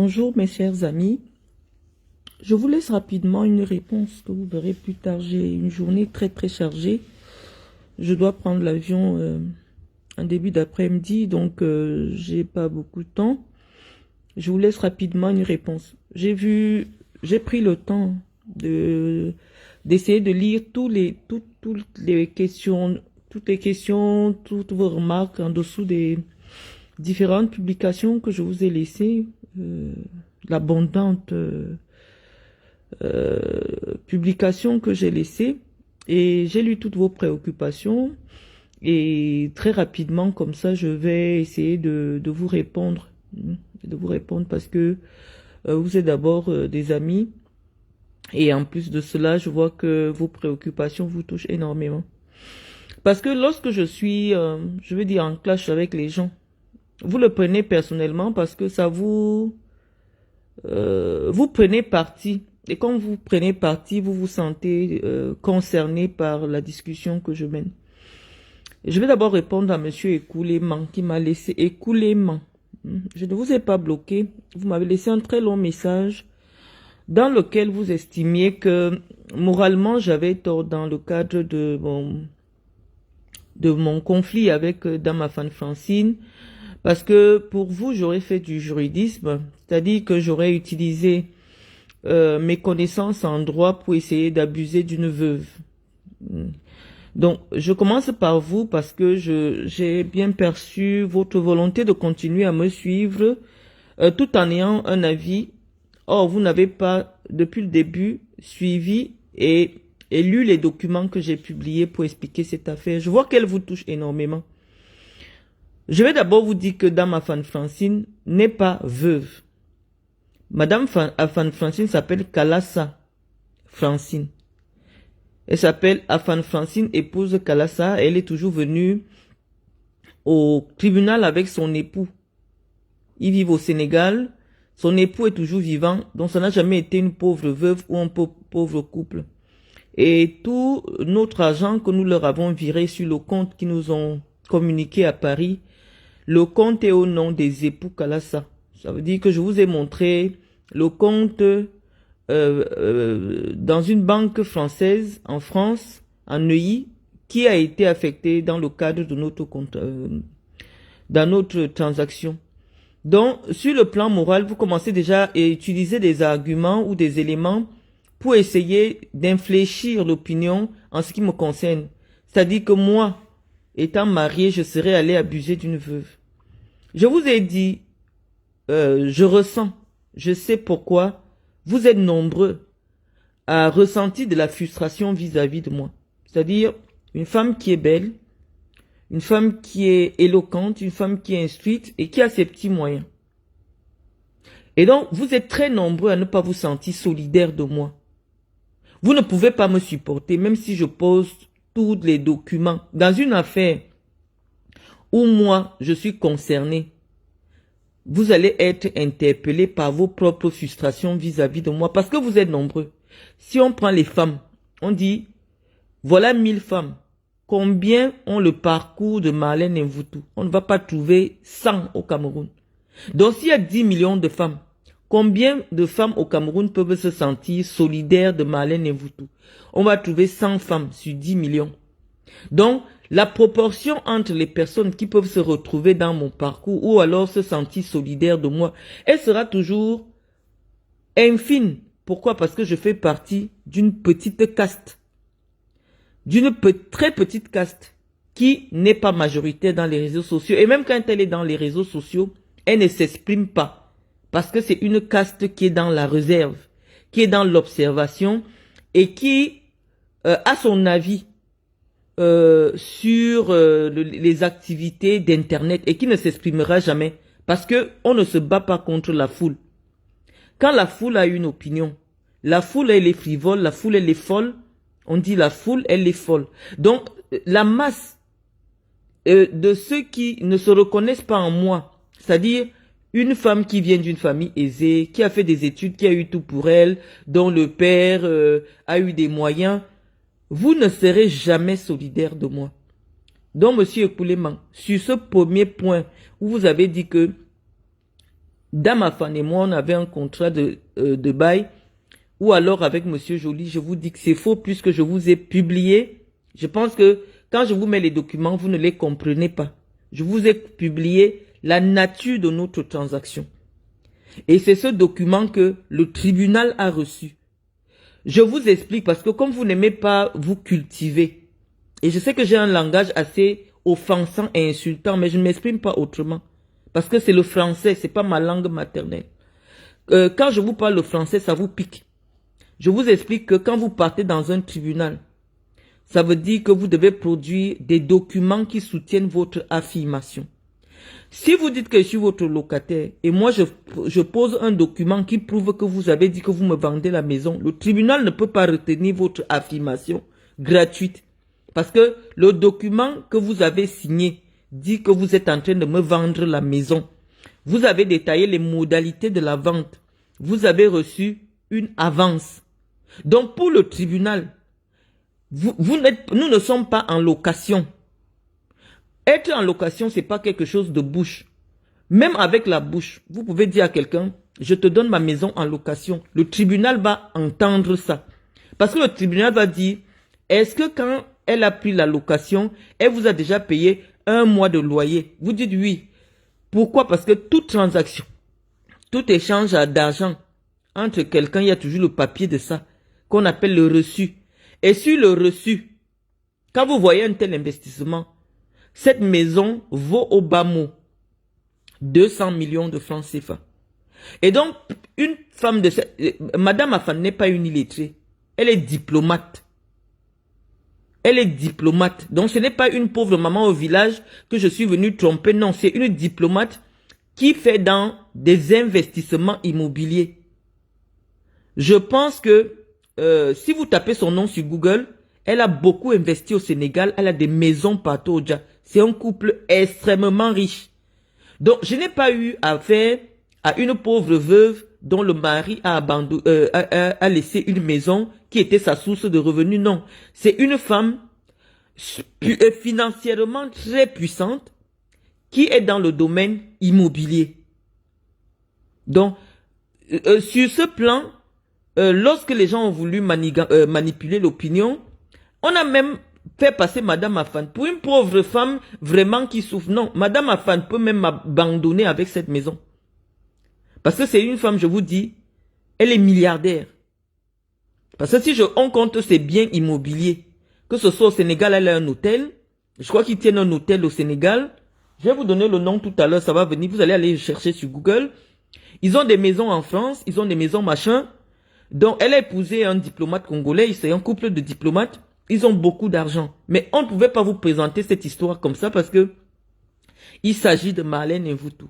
Bonjour mes chers amis, je vous laisse rapidement une réponse que vous verrez plus tard. J'ai une journée très chargée. Je dois prendre l'avion en début d'après-midi, donc j'ai pas beaucoup de temps. Je vous laisse rapidement une réponse. J'ai pris le temps d'essayer de lire toutes les questions, toutes vos remarques en dessous des différentes publications que je vous ai laissées. L'abondante publication que j'ai laissée, et j'ai lu toutes vos préoccupations, et très rapidement comme ça je vais essayer de vous répondre, parce que vous êtes d'abord des amis, et en plus de cela je vois que vos préoccupations vous touchent énormément, parce que lorsque je suis je veux dire en clash avec les gens, vous le prenez personnellement parce que ça vous prenez parti. Et quand vous prenez parti, vous vous sentez concerné par la discussion que je mène. Je vais d'abord répondre à monsieur Écoulément qui m'a laissé Écoulément. Je ne vous ai pas bloqué. Vous m'avez laissé un très long message dans lequel vous estimiez que moralement j'avais tort dans le cadre de mon conflit avec Dame Afan Francine. Parce que pour vous, j'aurais fait du juridisme, c'est-à-dire que j'aurais utilisé mes connaissances en droit pour essayer d'abuser d'une veuve. Donc, je commence par vous parce que j'ai bien perçu votre volonté de continuer à me suivre tout en ayant un avis. Or, vous n'avez pas, depuis le début, suivi et lu les documents que j'ai publiés pour expliquer cette affaire. Je vois qu'elle vous touche énormément. Je vais d'abord vous dire que Dame Afan Francine n'est pas veuve. Madame Afan Francine s'appelle Kalassa Francine. Elle s'appelle Afan Francine, épouse Kalassa. Elle est toujours venue au tribunal avec son époux. Ils vivent au Sénégal. Son époux est toujours vivant. Donc ça n'a jamais été une pauvre veuve ou un pauvre couple. Et tout notre argent que nous leur avons viré sur le compte qu'ils nous ont communiqué à Paris, le compte est au nom des époux Kalassa. Ça veut dire que je vous ai montré le compte dans une banque française en France, en Neuilly, qui a été affecté dans le cadre de notre compte, dans notre transaction. Donc, sur le plan moral, vous commencez déjà à utiliser des arguments ou des éléments pour essayer d'infléchir l'opinion en ce qui me concerne. C'est-à-dire que moi, étant marié, je serais allé abuser d'une veuve. Je vous ai dit, je ressens, je sais pourquoi vous êtes nombreux à ressentir de la frustration vis-à-vis de moi. C'est-à-dire une femme qui est belle, une femme qui est éloquente, une femme qui est instruite et qui a ses petits moyens. Et donc, vous êtes très nombreux à ne pas vous sentir solidaire de moi. Vous ne pouvez pas me supporter, même si je pose tous les documents dans une affaire où moi, je suis concerné. Vous allez être interpellé par vos propres frustrations vis-à-vis de moi, parce que vous êtes nombreux. Si on prend les femmes, on dit, voilà 1000 femmes. Combien ont le parcours de Marlène Mvutu? On ne va pas trouver 100 au Cameroun. Donc s'il y a 10 millions de femmes, combien de femmes au Cameroun peuvent se sentir solidaires de Marlène Mvutu? On va trouver 100 femmes sur 10 millions. Donc, la proportion entre les personnes qui peuvent se retrouver dans mon parcours ou alors se sentir solidaires de moi, elle sera toujours infime. Pourquoi? Parce que je fais partie d'une petite caste. D'une très petite caste qui n'est pas majoritaire dans les réseaux sociaux. Et même quand elle est dans les réseaux sociaux, elle ne s'exprime pas. Parce que c'est une caste qui est dans la réserve, qui est dans l'observation et qui a son avis sur les activités d'internet et qui ne s'exprimera jamais parce que on ne se bat pas contre la foule. Quand la foule a une opinion, la foule elle est frivole, la foule elle est folle, on dit la foule elle est folle. Donc la masse de ceux qui ne se reconnaissent pas en moi, c'est-à-dire une femme qui vient d'une famille aisée, qui a fait des études, qui a eu tout pour elle, dont le père a eu des moyens, vous ne serez jamais solidaire de moi. Donc, monsieur Écoulément, sur ce premier point où vous avez dit que Dame Afan et moi, on avait un contrat de bail, ou alors avec Monsieur Joly, je vous dis que c'est faux puisque je vous ai publié. Je pense que quand je vous mets les documents, vous ne les comprenez pas. Je vous ai publié la nature de notre transaction. Et c'est ce document que le tribunal a reçu. Je vous explique parce que comme vous n'aimez pas vous cultiver, et je sais que j'ai un langage assez offensant et insultant, mais je ne m'exprime pas autrement. Parce que c'est le français, c'est pas ma langue maternelle. Quand je vous parle le français, ça vous pique. Je vous explique que quand vous partez dans un tribunal, ça veut dire que vous devez produire des documents qui soutiennent votre affirmation. Si vous dites que je suis votre locataire et moi je pose un document qui prouve que vous avez dit que vous me vendez la maison, le tribunal ne peut pas retenir votre affirmation gratuite. Parce que le document que vous avez signé dit que vous êtes en train de me vendre la maison. Vous avez détaillé les modalités de la vente. Vous avez reçu une avance. Donc pour le tribunal, nous ne sommes pas en location. Être en location, c'est pas quelque chose de bouche. Même avec la bouche, vous pouvez dire à quelqu'un, je te donne ma maison en location. Le tribunal va entendre ça. Parce que le tribunal va dire, est-ce que quand elle a pris la location, elle vous a déjà payé 1 mois de loyer? Vous dites oui. Pourquoi? Parce que toute transaction, tout échange d'argent entre quelqu'un, il y a toujours le papier de ça, qu'on appelle le reçu. Et sur le reçu, quand vous voyez un tel investissement, cette maison vaut au bas mot 200 millions de francs CFA. Et donc, une femme de cette... Madame Afan n'est pas une illettrée. Elle est diplomate. Elle est diplomate. Donc, ce n'est pas une pauvre maman au village que je suis venu tromper. Non, c'est une diplomate qui fait dans des investissements immobiliers. Je pense que si vous tapez son nom sur Google, elle a beaucoup investi au Sénégal. Elle a des maisons partout au Dja. C'est un couple extrêmement riche. Donc, je n'ai pas eu affaire à une pauvre veuve dont le mari a laissé une maison qui était sa source de revenus. Non, c'est une femme financièrement très puissante qui est dans le domaine immobilier. Donc, sur ce plan, lorsque les gens ont voulu manipuler l'opinion, on a même fait passer Madame Afan pour une pauvre femme vraiment qui souffre. Non, Madame Afan peut même m'abandonner avec cette maison. Parce que c'est une femme, je vous dis, elle est milliardaire. Parce que si on compte ses biens immobiliers, que ce soit au Sénégal, elle a un hôtel. Je crois qu'ils tiennent un hôtel au Sénégal. Je vais vous donner le nom tout à l'heure, ça va venir. Vous allez aller chercher sur Google. Ils ont des maisons en France, ils ont des maisons machin. Donc, elle a épousé un diplomate congolais, c'est un couple de diplomates. Ils ont beaucoup d'argent. Mais on ne pouvait pas vous présenter cette histoire comme ça parce que il s'agit de Marlène Mvutu.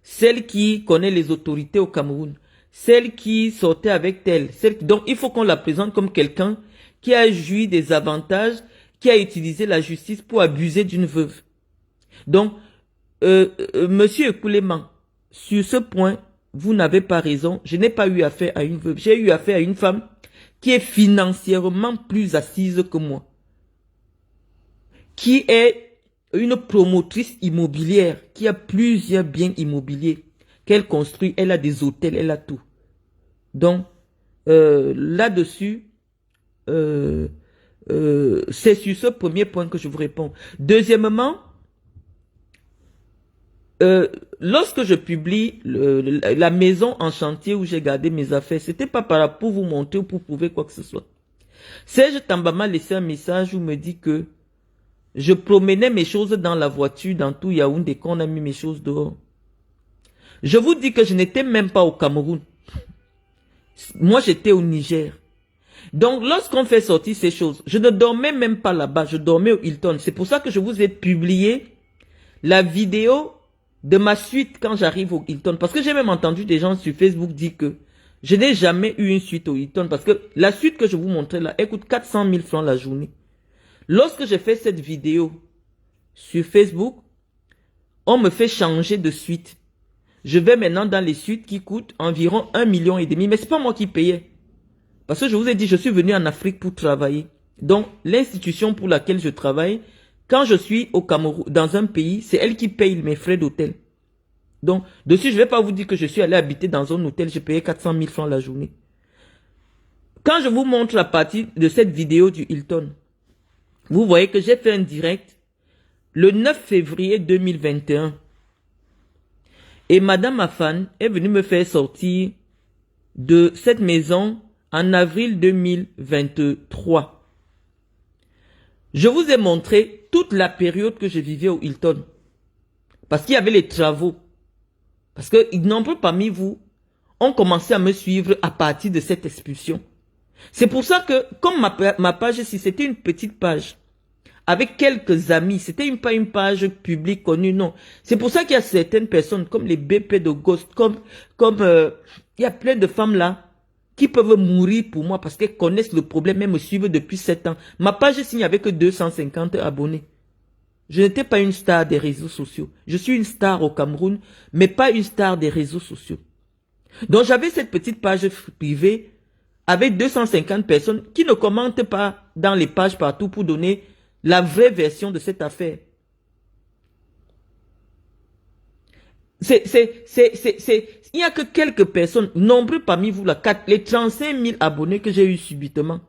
Celle qui connaît les autorités au Cameroun. Celle qui sortait avec elle. Donc, il faut qu'on la présente comme quelqu'un qui a joui des avantages, qui a utilisé la justice pour abuser d'une veuve. Donc, monsieur Ekouleman, sur ce point, vous n'avez pas raison. Je n'ai pas eu affaire à une veuve. J'ai eu affaire à une femme qui est financièrement plus assise que moi. Qui est une promotrice immobilière, qui a plusieurs biens immobiliers qu'elle construit. Elle a des hôtels, elle a tout. Donc, là-dessus, c'est sur ce premier point que je vous réponds. Deuxièmement, lorsque je publie la maison en chantier où j'ai gardé mes affaires, c'était pas pour vous montrer ou pour prouver quoi que ce soit. Serge Tamba m'a laissé un message où me dit que je promenais mes choses dans la voiture dans tout Yaoundé, qu'on a mis mes choses dehors. Je vous dis que je n'étais même pas au Cameroun. Moi, j'étais au Niger. Donc, lorsqu'on fait sortir ces choses, je ne dormais même pas là-bas, je dormais au Hilton. C'est pour ça que je vous ai publié la vidéo de ma suite quand j'arrive au Hilton. Parce que j'ai même entendu des gens sur Facebook dire que je n'ai jamais eu une suite au Hilton. Parce que la suite que je vous montrais là, elle coûte 400 000 francs la journée. Lorsque j'ai fait cette vidéo sur Facebook, on me fait changer de suite. Je vais maintenant dans les suites qui coûtent environ 1,5 million. Mais c'est pas moi qui payais. Parce que je vous ai dit, je suis venu en Afrique pour travailler. Donc, l'institution pour laquelle je travaille, quand je suis au Cameroun, dans un pays, c'est elle qui paye mes frais d'hôtel. Donc, dessus, je ne vais pas vous dire que je suis allé habiter dans un hôtel, j'ai payé 400 000 francs la journée. Quand je vous montre la partie de cette vidéo du Hilton, vous voyez que j'ai fait un direct le 9 février 2021. Et Madame Afan est venue me faire sortir de cette maison en avril 2023. Je vous ai montré toute la période que je vivais au Hilton. Parce qu'il y avait les travaux. Parce que nombreux parmi vous ont commencé à me suivre à partir de cette expulsion. C'est pour ça que, comme ma page ici, c'était une petite page, avec quelques amis, c'était pas une page publique connue, non. C'est pour ça qu'il y a certaines personnes, comme les BP de Ghost, il y a plein de femmes là, qui peuvent mourir pour moi parce qu'elles connaissent le problème et me suivent depuis 7 ans. Ma page ici, il n'y avait que 250 abonnés. Je n'étais pas une star des réseaux sociaux. Je suis une star au Cameroun, mais pas une star des réseaux sociaux. Donc j'avais cette petite page privée avec 250 personnes qui ne commentent pas dans les pages partout pour donner la vraie version de cette affaire. Il n'y a que quelques personnes, nombreux parmi vous, les 35 000 abonnés que j'ai eu subitement.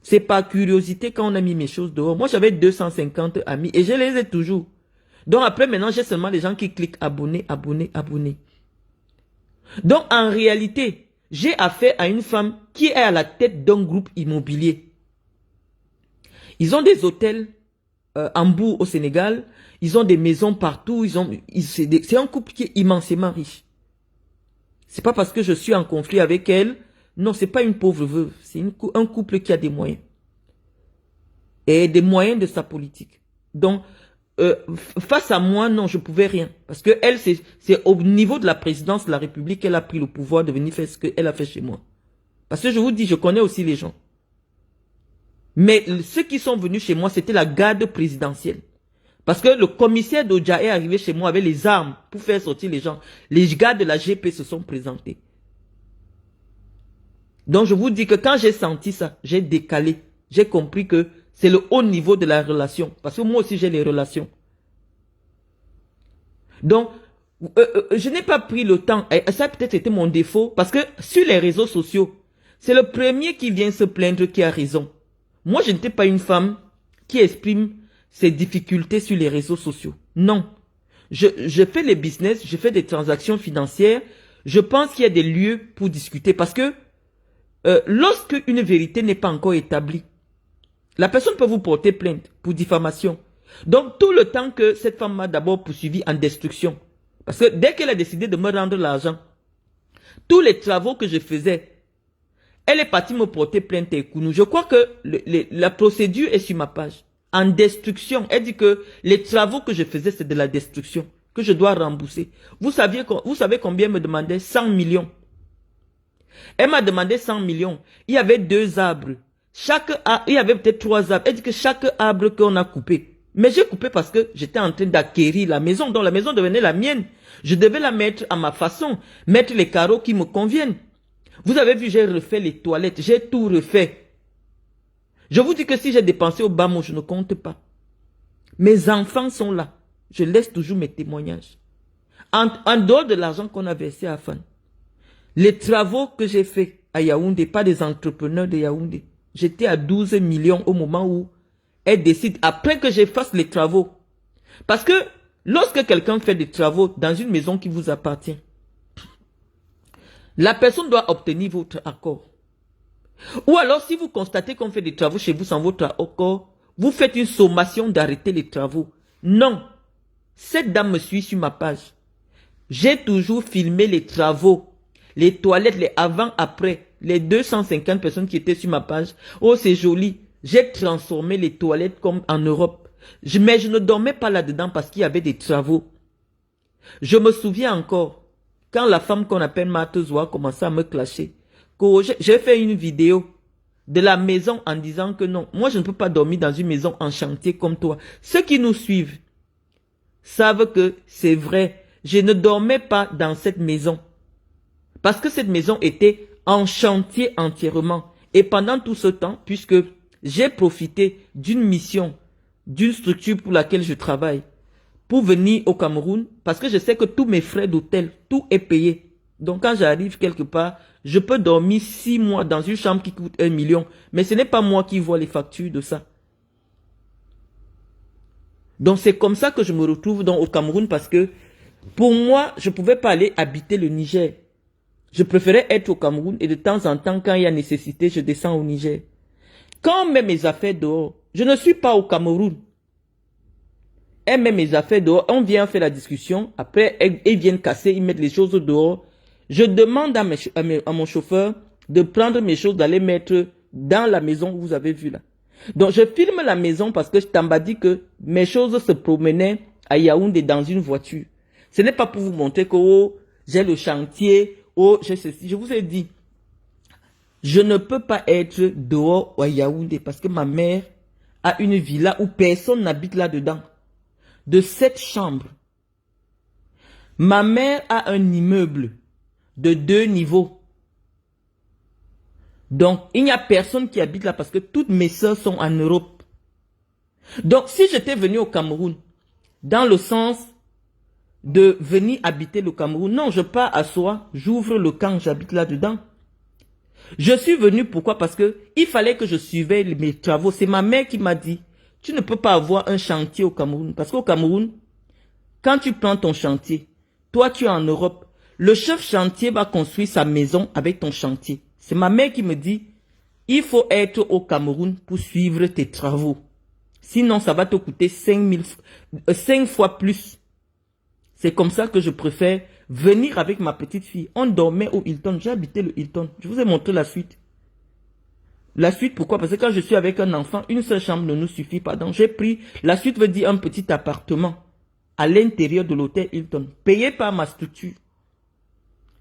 C'est par curiosité quand on a mis mes choses dehors. Moi, j'avais 250 amis et je les ai toujours. Donc après, maintenant, j'ai seulement les gens qui cliquent abonner, abonner, abonner. Donc en réalité, j'ai affaire à une femme qui est à la tête d'un groupe immobilier. Ils ont des hôtels en Bourg au Sénégal. Ils ont des maisons partout. C'est un couple qui est immensément riche. C'est pas parce que je suis en conflit avec elle. Non, c'est pas une pauvre veuve. C'est un couple qui a des moyens. Et des moyens de sa politique. Donc, face à moi, non, je pouvais rien. Parce que elle, c'est au niveau de la présidence de la République qu'elle a pris le pouvoir de venir faire ce qu'elle a fait chez moi. Parce que je vous dis, je connais aussi les gens. Mais ceux qui sont venus chez moi, c'était la garde présidentielle. Parce que le commissaire d'Odja est arrivé chez moi avec les armes pour faire sortir les gens. Les gars de la GP se sont présentés. Donc je vous dis que quand j'ai senti ça, j'ai décalé. J'ai compris que c'est le haut niveau de la relation. Parce que moi aussi j'ai les relations. Donc, je n'ai pas pris le temps. Et ça peut-être été mon défaut. Parce que sur les réseaux sociaux, c'est le premier qui vient se plaindre qui a raison. Moi, je n'étais pas une femme qui exprime ses difficultés sur les réseaux sociaux. Non. Je fais les business, je fais des transactions financières. Je pense qu'il y a des lieux pour discuter. Parce que lorsque une vérité n'est pas encore établie, la personne peut vous porter plainte pour diffamation. Donc, tout le temps que cette femme m'a d'abord poursuivi en destruction, parce que dès qu'elle a décidé de me rendre l'argent, tous les travaux que je faisais, elle est partie me porter plainte et Kounou. Je crois que la procédure est sur ma page. En destruction, elle dit que les travaux que je faisais, c'est de la destruction, que je dois rembourser. Vous savez combien elle me demandait? 100 millions. Elle m'a demandé 100 millions. Il y avait 2 arbres. Il y avait peut-être 3 arbres. Elle dit que chaque arbre qu'on a coupé. Mais j'ai coupé parce que j'étais en train d'acquérir la maison. Donc la maison devenait la mienne. Je devais la mettre à ma façon. Mettre les carreaux qui me conviennent. Vous avez vu, j'ai refait les toilettes. J'ai tout refait. Je vous dis que si j'ai dépensé au bas mot, je ne compte pas. Mes enfants sont là. Je laisse toujours mes témoignages. En dehors de l'argent qu'on a versé à Fan. Les travaux que j'ai faits à Yaoundé, pas des entrepreneurs de Yaoundé. J'étais à 12 millions au moment où elle décide, après que je fasse les travaux. Parce que lorsque quelqu'un fait des travaux dans une maison qui vous appartient, la personne doit obtenir votre accord. Ou alors, si vous constatez qu'on fait des travaux chez vous sans votre accord, vous faites une sommation d'arrêter les travaux. Non. Cette dame me suit sur ma page. J'ai toujours filmé les travaux. Les toilettes, les avant-après, les 250 personnes qui étaient sur ma page. Oh, c'est joli. J'ai transformé les toilettes comme en Europe. Mais je ne dormais pas là-dedans parce qu'il y avait des travaux. Je me souviens encore, quand la femme qu'on appelle Matezoa commençait à me clasher, j'ai fait une vidéo de la maison en disant que non, moi je ne peux pas dormir dans une maison en chantier comme toi. Ceux qui nous suivent savent que c'est vrai. Je ne dormais pas dans cette maison. Parce que cette maison était en chantier entièrement. Et pendant tout ce temps, puisque j'ai profité d'une mission, d'une structure pour laquelle je travaille, pour venir au Cameroun parce que je sais que tous mes frais d'hôtel, tout est payé. Donc quand j'arrive quelque part, je peux dormir 6 mois dans une chambre qui coûte 1 million. Mais ce n'est pas moi qui vois les factures de ça. Donc c'est comme ça que je me retrouve au Cameroun parce que pour moi, je ne pouvais pas aller habiter le Niger. Je préférais être au Cameroun et de temps en temps, quand il y a nécessité, je descends au Niger. Quand on met mes affaires dehors, je ne suis pas au Cameroun. Elle met mes affaires dehors, on vient faire la discussion, après ils viennent casser, ils mettent les choses dehors. Je demande à mon chauffeur de prendre mes choses, d'aller mettre dans la maison que vous avez vue là. Donc je filme la maison parce que je t'en dit que mes choses se promenaient à Yaoundé dans une voiture. Ce n'est pas pour vous montrer que oh, j'ai le chantier, oh, j'ai ceci. Je vous ai dit, je ne peux pas être dehors à Yaoundé parce que ma mère a une villa où personne n'habite là-dedans. De 7 chambres. Ma mère a un immeuble de 2 niveaux. Donc, il n'y a personne qui habite là parce que toutes mes soeurs sont en Europe. Donc, si j'étais venu au Cameroun, dans le sens de venir habiter le Cameroun, non, je pars à Soa, j'ouvre le camp, j'habite là-dedans. Je suis venu, pourquoi? Parce que il fallait que je suivais mes travaux. C'est ma mère qui m'a dit, tu ne peux pas avoir un chantier au Cameroun. Parce qu'au Cameroun, quand tu prends ton chantier, toi tu es en Europe, le chef chantier va construire sa maison avec ton chantier. C'est ma mère qui me dit, il faut être au Cameroun pour suivre tes travaux. Sinon, ça va te coûter 5 fois plus. C'est comme ça que je préfère venir avec ma petite fille. On dormait au Hilton. J'ai habité le Hilton. Je vous ai montré la suite. La suite, pourquoi? Parce que quand je suis avec un enfant, une seule chambre ne nous suffit pas. Donc j'ai pris, la suite veut dire un petit appartement à l'intérieur de l'hôtel Hilton, payé par ma structure.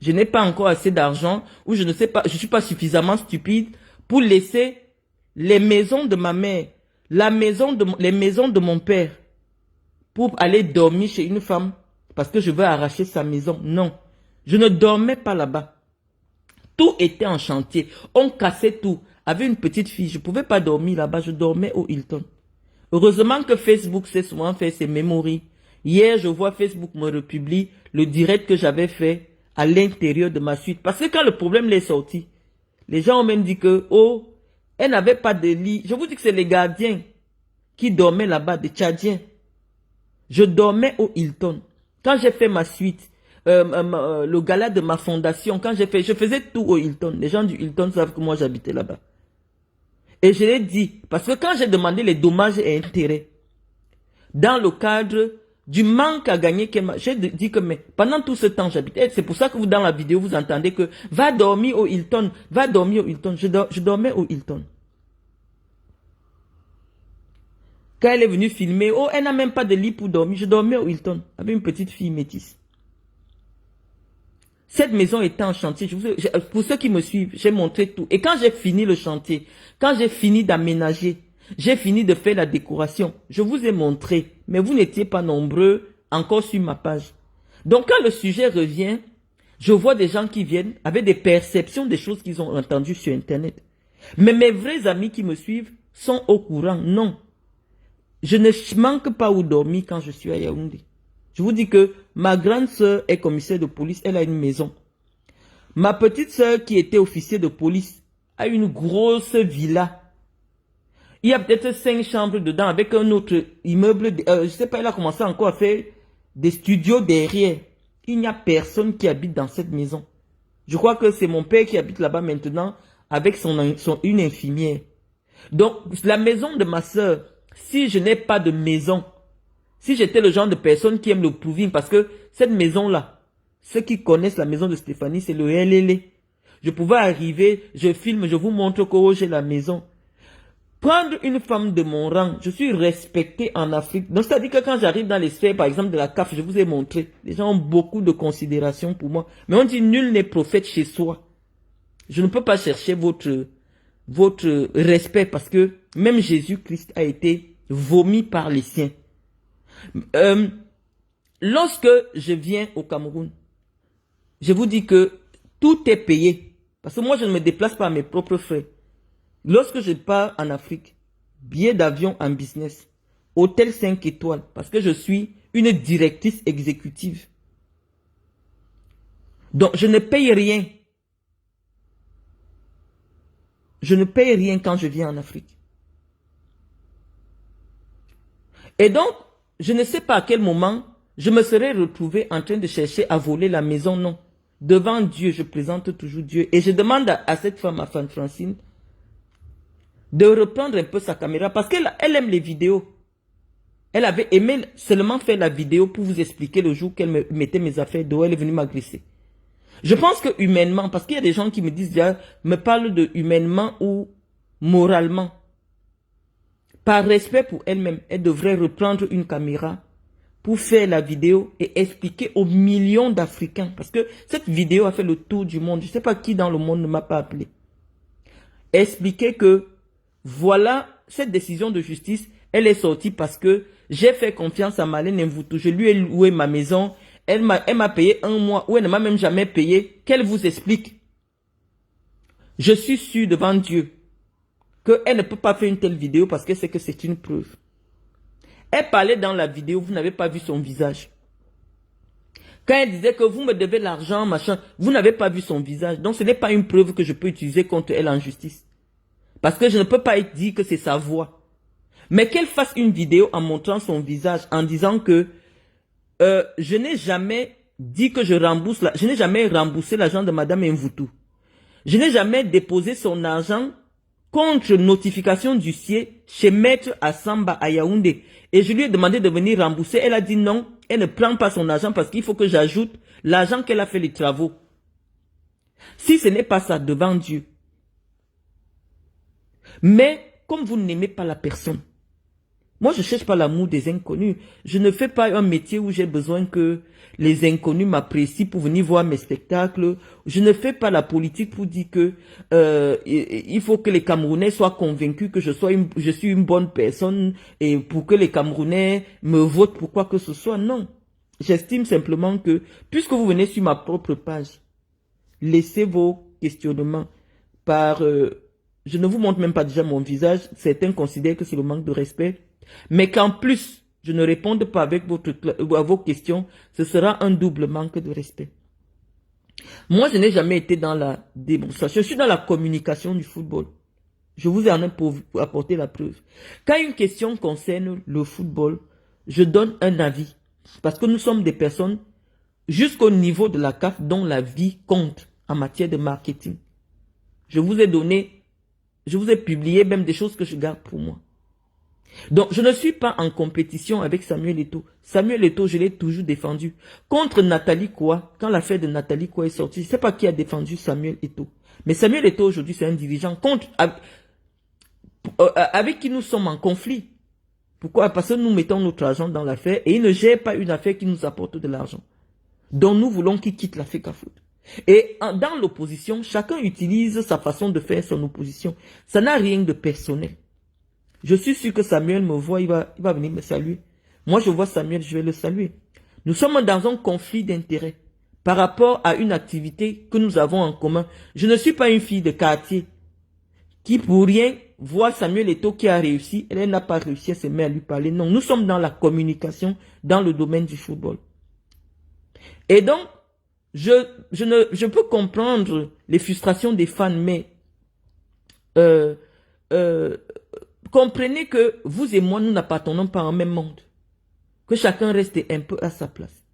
Je n'ai pas encore assez d'argent ou je ne sais pas, je ne suis pas suffisamment stupide pour laisser les maisons de ma mère, les maisons de mon père pour aller dormir chez une femme parce que je veux arracher sa maison. Non, je ne dormais pas là-bas. Tout était en chantier. On cassait tout. Avec une petite fille, je ne pouvais pas dormir là-bas. Je dormais au Hilton. Heureusement que Facebook sait souvent faire ses mémories. Hier, je vois Facebook me republie le direct que j'avais fait à l'intérieur de ma suite. Parce que quand le problème l'est sorti, les gens ont même dit que, oh, elle n'avait pas de lit. Je vous dis que c'est les gardiens qui dormaient là-bas, des Tchadiens. Je dormais au Hilton. Quand j'ai fait ma suite, le gala de ma fondation, quand je faisais tout au Hilton. Les gens du Hilton savent que moi j'habitais là-bas. Et je l'ai dit, parce que quand j'ai demandé les dommages et intérêts, dans le cadre du manque à gagner, j'ai dit que mais pendant tout ce temps j'habitais. C'est pour ça que vous dans la vidéo vous entendez que va dormir au Hilton, va dormir au Hilton. Je dormais au Hilton. Quand elle est venue filmer, oh elle n'a même pas de lit pour dormir. Je dormais au Hilton avec une petite fille métisse. Cette maison était en chantier. Pour ceux qui me suivent, j'ai montré tout. Et quand j'ai fini le chantier, quand j'ai fini d'aménager, j'ai fini de faire la décoration, je vous ai montré. Mais vous n'étiez pas nombreux encore sur ma page. Donc quand le sujet revient, je vois des gens qui viennent avec des perceptions des choses qu'ils ont entendues sur Internet. Mais mes vrais amis qui me suivent sont au courant. Non. Je ne manque pas où dormir quand je suis à Yaoundé. Je vous dis que ma grande sœur est commissaire de police, elle a une maison. Ma petite sœur qui était officier de police a une grosse villa. Il y a peut-être 5 chambres dedans avec un autre immeuble. Je ne sais pas, elle a commencé encore à faire des studios derrière. Il n'y a personne qui habite dans cette maison. Je crois que c'est mon père qui habite là-bas maintenant avec une infirmière. Donc la maison de ma sœur, si je n'ai pas de maison, si j'étais le genre de personne qui aime le proving, parce que cette maison-là, ceux qui connaissent la maison de Stéphanie, c'est le LLE. Je pouvais arriver, je filme, je vous montre que j'ai la maison. Prendre une femme de mon rang, je suis respecté en Afrique. Donc, c'est-à-dire que quand j'arrive dans les sphères, par exemple, de la CAF, je vous ai montré, les gens ont beaucoup de considération pour moi. Mais on dit, nul n'est prophète chez soi. Je ne peux pas chercher votre respect parce que même Jésus-Christ a été vomi par les siens. Lorsque je viens au Cameroun, je vous dis que tout est payé. Parce que moi, je ne me déplace pas à mes propres frais. Lorsque je pars en Afrique, billet d'avion en business, hôtel 5 étoiles, parce que je suis une directrice exécutive. Donc, je ne paye rien. Je ne paye rien quand je viens en Afrique. Et donc, je ne sais pas à quel moment je me serais retrouvé en train de chercher à voler la maison, non. Devant Dieu, je présente toujours Dieu. Et je demande à cette femme, à Fan Francine, de reprendre un peu sa caméra parce qu'elle aime les vidéos. Elle avait aimé seulement faire la vidéo pour vous expliquer le jour qu'elle me mettait mes affaires dehors, elle est venue m'agresser. Je pense que humainement, parce qu'il y a des gens qui me disent déjà, me parlent de humainement ou moralement. Par respect pour elle-même, elle devrait reprendre une caméra pour faire la vidéo et expliquer aux millions d'Africains. Parce que cette vidéo a fait le tour du monde. Je ne sais pas qui dans le monde ne m'a pas appelé. Expliquer que voilà, cette décision de justice, elle est sortie parce que j'ai fait confiance à Marlène Mvutu. Je lui ai loué ma maison. Elle m'a payé 1 mois ou elle ne m'a même jamais payé. Qu'elle vous explique. Je suis sûr devant Dieu qu'elle ne peut pas faire une telle vidéo parce qu'elle sait que c'est une preuve. Elle parlait dans la vidéo, vous n'avez pas vu son visage. Quand elle disait que vous me devez l'argent, machin, vous n'avez pas vu son visage. Donc ce n'est pas une preuve que je peux utiliser contre elle en justice. Parce que je ne peux pas dire que c'est sa voix. Mais qu'elle fasse une vidéo en montrant son visage, en disant que je n'ai jamais dit que je rembourse, je n'ai jamais remboursé l'argent de Madame Mvutu. Je n'ai jamais déposé son argent contre notification d'huissier chez Maître Assamba à Yaoundé. Et je lui ai demandé de venir rembourser. Elle a dit non, elle ne prend pas son argent parce qu'il faut que j'ajoute l'argent qu'elle a fait les travaux. Si ce n'est pas ça, devant Dieu. Mais comme vous n'aimez pas la personne, moi je ne cherche pas l'amour des inconnus. Je ne fais pas un métier où j'ai besoin que les inconnus m'apprécient pour venir voir mes spectacles. Je ne fais pas la politique pour dire que il faut que les Camerounais soient convaincus que je suis une bonne personne et pour que les Camerounais me votent pour quoi que ce soit. Non. J'estime simplement que, puisque vous venez sur ma propre page, laissez vos questionnements par... je ne vous montre même pas déjà mon visage. Certains considèrent que c'est le manque de respect. Mais qu'en plus, je ne réponde pas avec à vos questions, ce sera un double manque de respect. Moi, je n'ai jamais été dans la démonstration. Je suis dans la communication du football. Je vous en ai pour apporter la preuve. Quand une question concerne le football, je donne un avis. Parce que nous sommes des personnes jusqu'au niveau de la CAF dont la vie compte en matière de marketing. Je vous ai publié même des choses que je garde pour moi. Donc, je ne suis pas en compétition avec Samuel Eto'o. Samuel Eto'o, je l'ai toujours défendu. Contre Nathalie Koua, quand l'affaire de Nathalie Koua est sortie, je ne sais pas qui a défendu Samuel Eto'o. Mais Samuel Eto'o, aujourd'hui, c'est un dirigeant avec qui nous sommes en conflit. Pourquoi? Parce que nous mettons notre argent dans l'affaire et il ne gère pas une affaire qui nous apporte de l'argent. Donc, nous voulons qu'il quitte la FECAFOOT. Et dans l'opposition, chacun utilise sa façon de faire son opposition. Ça n'a rien de personnel. Je suis sûr que Samuel me voit, il va venir me saluer. Moi, je vois Samuel, je vais le saluer. Nous sommes dans un conflit d'intérêts par rapport à une activité que nous avons en commun. Je ne suis pas une fille de quartier qui, pour rien, voit Samuel Eto'o qui a réussi. Elle n'a pas réussi à se mettre à lui parler. Non, nous sommes dans la communication dans le domaine du football. Et donc, je peux comprendre les frustrations des fans, mais comprenez que vous et moi, nous n'appartenons pas au même monde. Que chacun reste un peu à sa place.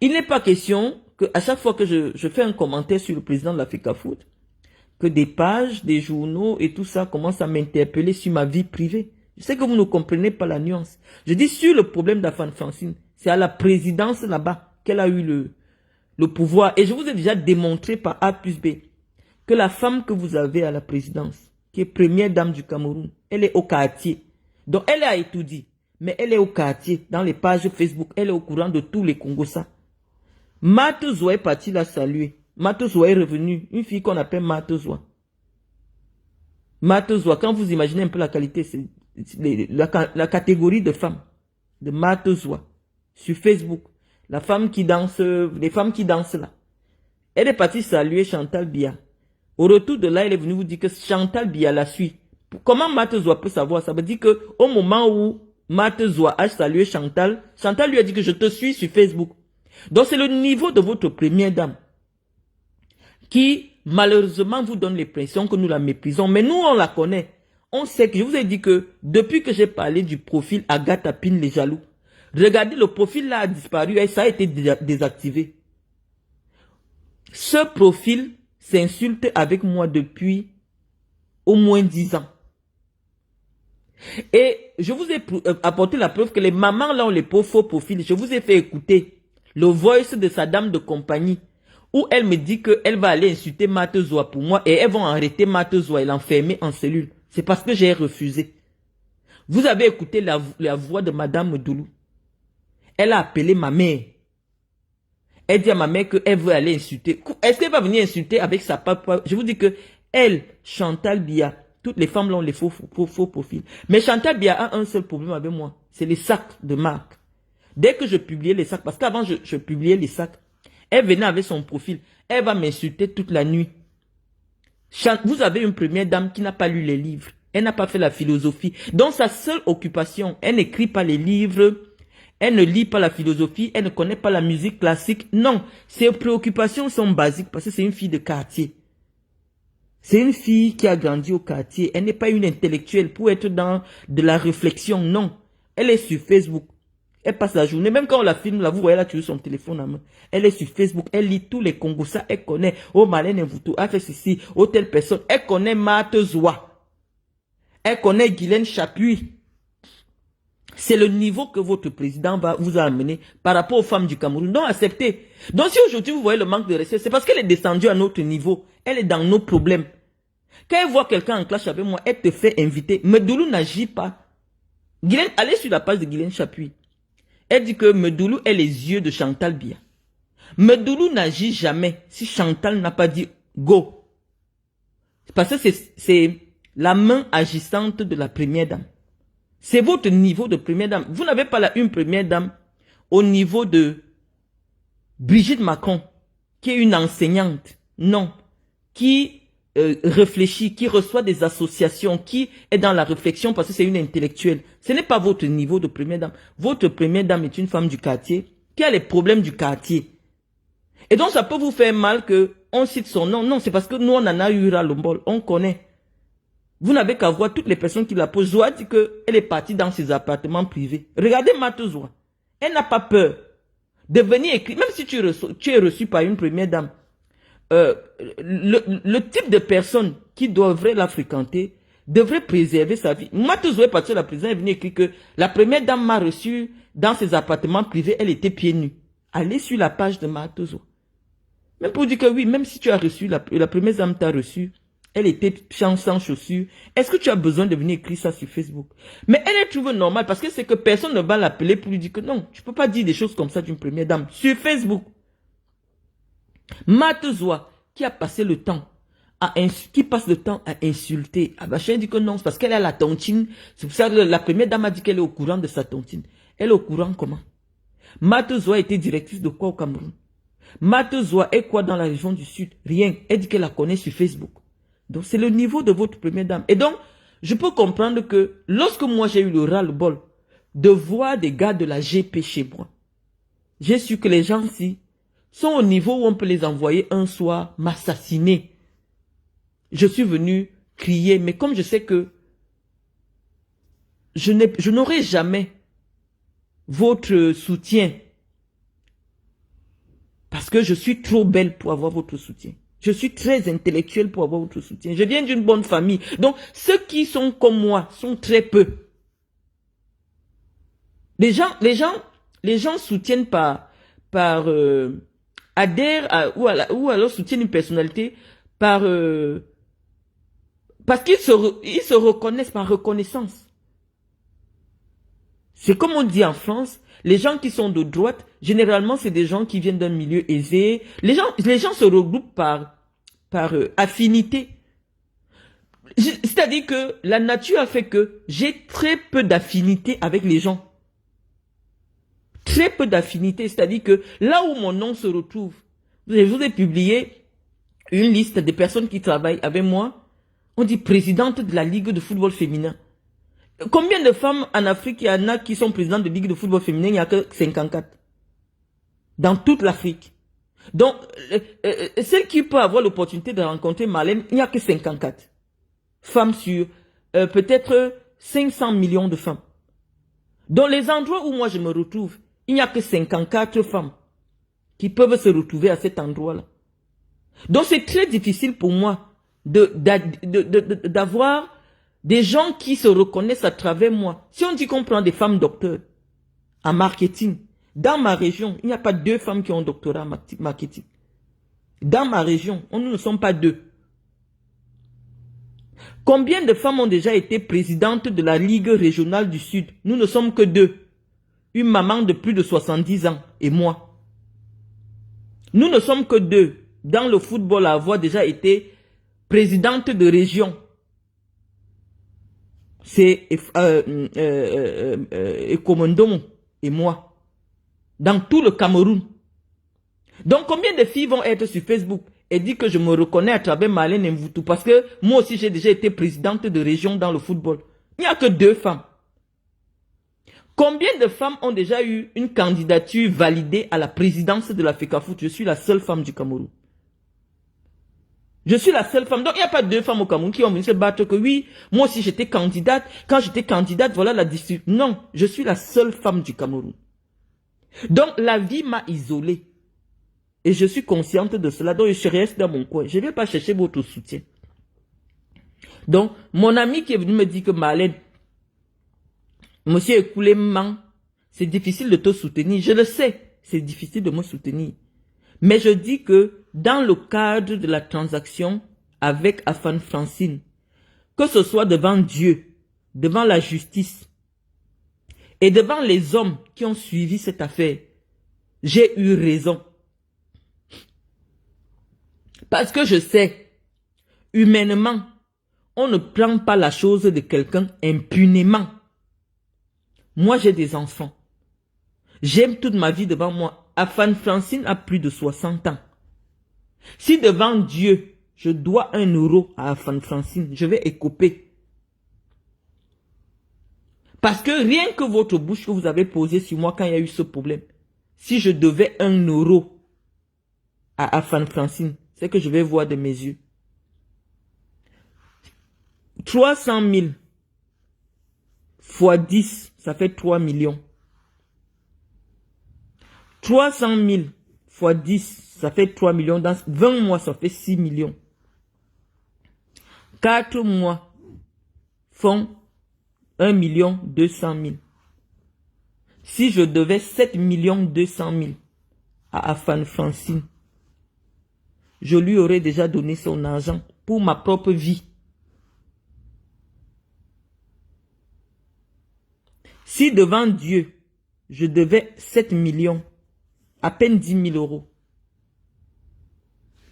Il n'est pas question que à chaque fois que je fais un commentaire sur le président de la FECAFOOT, que des pages, des journaux et tout ça commencent à m'interpeller sur ma vie privée. Je sais que vous ne comprenez pas la nuance. Je dis sur le problème d'Afan Francine, c'est à la présidence là-bas qu'elle a eu le pouvoir. Et je vous ai déjà démontré par A plus B que la femme que vous avez à la présidence, qui est première dame du Cameroun, elle est au quartier. Donc elle a étudié, mais elle est au quartier, dans les pages Facebook, elle est au courant de tous les Congossas. Matozoa est partie la saluer. Matozoa est revenue, une fille qu'on appelle Matozoa. Matozoa, quand vous imaginez un peu la qualité, c'est la catégorie de femmes, de Matozoa, sur Facebook. La femme qui danse, les femmes qui dansent là. Elle est partie saluer Chantal Biya. Au retour de là, elle est venue vous dire que Chantal Biya la suit. Comment Matozoa peut savoir? Ça veut dire que au moment où Marthe-Zoa a salué Chantal. Chantal lui a dit que je te suis sur Facebook. Donc c'est le niveau de votre première dame qui malheureusement vous donne l'impression que nous la méprisons. Mais nous on la connaît. On sait que je vous ai dit que depuis que j'ai parlé du profil Agatha Pine les jaloux, regardez le profil là a disparu et ça a été désactivé. Ce profil s'insulte avec moi depuis au moins 10 ans. Et je vous ai apporté la preuve que les mamans là ont les faux profils. Je vous ai fait écouter le voice de sa dame de compagnie où elle me dit qu'elle va aller insulter Marthe-Zoa pour moi et elles vont arrêter Marthe-Zoa et l'enfermer en cellule. C'est parce que j'ai refusé. Vous avez écouté la voix de Madame Doulou. Elle a appelé ma mère. Elle dit à ma mère qu'elle veut aller insulter. Est-ce qu'elle va venir insulter avec sa papa? Je vous dis que elle, Chantal Bia, toutes les femmes là ont les faux profils. Mais Chantal Bia a un seul problème avec moi. C'est les sacs de marque. Dès que je publiais les sacs, parce qu'avant je publiais les sacs, elle venait avec son profil. Elle va m'insulter toute la nuit. Vous avez une première dame qui n'a pas lu les livres. Elle n'a pas fait la philosophie. Donc sa seule occupation, elle n'écrit pas les livres. Elle ne lit pas la philosophie, elle ne connaît pas la musique classique. Non, ses préoccupations sont basiques parce que c'est une fille de quartier. C'est une fille qui a grandi au quartier. Elle n'est pas une intellectuelle pour être dans de la réflexion. Non, elle est sur Facebook. Elle passe la journée, même quand on la filme, là, vous voyez là, tu as son téléphone en main. Elle est sur Facebook, elle lit tous les Congos, ça, elle connaît. Oh, Malène Mvuto a fait ceci, oh, telle personne. Elle connaît Marthe-Zoa. Elle connaît Guylaine Chapuis. C'est le niveau que votre président vous a amené par rapport aux femmes du Cameroun. Donc, acceptez. Donc, si aujourd'hui vous voyez le manque de respect, c'est parce qu'elle est descendue à notre niveau. Elle est dans nos problèmes. Quand elle voit quelqu'un en clash avec moi, elle te fait inviter. Medoulou n'agit pas. Guylaine, allez sur la page de Guylaine Chapuis. Elle dit que Medoulou est les yeux de Chantal Bia. Medoulou n'agit jamais si Chantal n'a pas dit go. Parce que c'est la main agissante de la première dame. C'est votre niveau de première dame. Vous n'avez pas là une première dame au niveau de Brigitte Macron, qui est une enseignante. Non. Qui réfléchit, qui reçoit des associations, qui est dans la réflexion parce que c'est une intellectuelle. Ce n'est pas votre niveau de première dame. Votre première dame est une femme du quartier qui a les problèmes du quartier. Et donc ça peut vous faire mal que on cite son nom. Non, c'est parce que nous on en a eu ras le bol. On connaît. Vous n'avez qu'à voir toutes les personnes qui la posent. Zoa dit qu'elle est partie dans ses appartements privés. Regardez Marthe-Zoa. Elle n'a pas peur de venir écrire. Même si tu es reçu par une première dame, le type de personne qui devrait la fréquenter devrait préserver sa vie. Marthe-Zoa est partie à la prison. Elle est venue écrire que la première dame m'a reçu dans ses appartements privés. Elle était pieds nus. Allez sur la page de Marthe-Zoa. Même pour dire que oui, même si tu as reçu, la première dame t'a reçu, elle était sans chaussures. Est-ce que tu as besoin de venir écrire ça sur Facebook? Mais elle est trouvée normale parce que c'est que personne ne va l'appeler pour lui dire que non, tu ne peux pas dire des choses comme ça d'une première dame sur Facebook. Marthe-Zoa, qui a passé le temps qui passe le temps à insulter. Abachin dit que non, c'est parce qu'elle a la tontine. C'est pour ça que la première dame a dit qu'elle est au courant de sa tontine. Elle est au courant comment? Marthe-Zoa était directrice de quoi au Cameroun? Marthe-Zoa est quoi dans la région du Sud? Rien. Elle dit qu'elle la connaît sur Facebook. Donc, c'est le niveau de votre première dame. Et donc, je peux comprendre que lorsque moi, j'ai eu le ras-le-bol de voir des gars de la GP chez moi, j'ai su que les gens-ci sont au niveau où on peut les envoyer un soir m'assassiner. Je suis venu crier, mais comme je sais que je n'aurai jamais votre soutien, parce que je suis trop belle pour avoir votre soutien. Je suis très intellectuelle pour avoir votre soutien. Je viens d'une bonne famille. Donc, ceux qui sont comme moi sont très peu. Les gens soutiennent adhèrent ou alors soutiennent une personnalité parce qu'ils se reconnaissent par reconnaissance. C'est comme on dit en France, les gens qui sont de droite, généralement c'est des gens qui viennent d'un milieu aisé. Les gens se regroupent par affinité. C'est-à-dire que la nature a fait que j'ai très peu d'affinité avec les gens. Très peu d'affinité, c'est-à-dire que là où mon nom se retrouve, je vous ai publié une liste des personnes qui travaillent avec moi. On dit présidente de la Ligue de football féminin. Combien de femmes en Afrique il y en a qui sont présidentes de Ligue de football féminin? Il n'y a que 54. Dans toute l'Afrique. Donc, celle qui peut avoir l'opportunité de rencontrer Marlène, il n'y a que 54 femmes sur peut-être 500 millions de femmes. Dans les endroits où moi je me retrouve, il n'y a que 54 femmes qui peuvent se retrouver à cet endroit-là. Donc c'est très difficile pour moi d'avoir des gens qui se reconnaissent à travers moi. Si on dit qu'on prend des femmes docteurs en marketing, dans ma région, il n'y a pas 2 femmes qui ont un doctorat en marketing. Dans ma région, nous ne sommes pas 2. Combien de femmes ont déjà été présidentes de la Ligue régionale du Sud? Nous ne sommes que 2. Une maman de plus de 70 ans et moi. Nous ne sommes que 2 dans le football à avoir déjà été présidente de région. C'est Ekomondomo et moi. Dans tout le Cameroun. Donc combien de filles vont être sur Facebook et dire que je me reconnais à travers Marlène Mvoutou parce que moi aussi j'ai déjà été présidente de région dans le football. Il n'y a que 2 femmes. Combien de femmes ont déjà eu une candidature validée à la présidence de la FECAFOOT? Je suis la seule femme du Cameroun. Je suis la seule femme. Donc il n'y a pas 2 femmes au Cameroun qui ont venu se battre que oui, moi aussi j'étais candidate. Quand j'étais candidate, voilà la distribution. Non, je suis la seule femme du Cameroun. Donc la vie m'a isolée. Et je suis consciente de cela. Donc je reste dans mon coin. Je ne vais pas chercher votre soutien. Donc mon ami qui est venu me dire que Marlène, monsieur Ekoulé ment, c'est difficile de te soutenir. Je le sais, c'est difficile de me soutenir. Mais je dis que dans le cadre de la transaction avec Afan Francine, que ce soit devant Dieu, devant la justice et devant les hommes qui ont suivi cette affaire, j'ai eu raison. Parce que je sais, humainement, on ne prend pas la chose de quelqu'un impunément. Moi, j'ai des enfants. J'aime toute ma vie devant moi. Afan Francine a plus de 60 ans. Si devant Dieu, je dois 1 euro à Afan Francine, je vais écoper. Parce que rien que votre bouche que vous avez posée sur moi quand il y a eu ce problème, si je devais 1 euro à Afan Francine, c'est que je vais voir de mes yeux. 300 000 fois 10, ça fait 3 millions. 300 000 fois 10, ça fait 3 millions. Dans 20 mois, ça fait 6 millions. 4 mois font 1 200 000. Si je devais 7 200 000 à Afan Francine, je lui aurais déjà donné son argent pour ma propre vie. Si devant Dieu, je devais 7 millions, à peine 10 000 euros,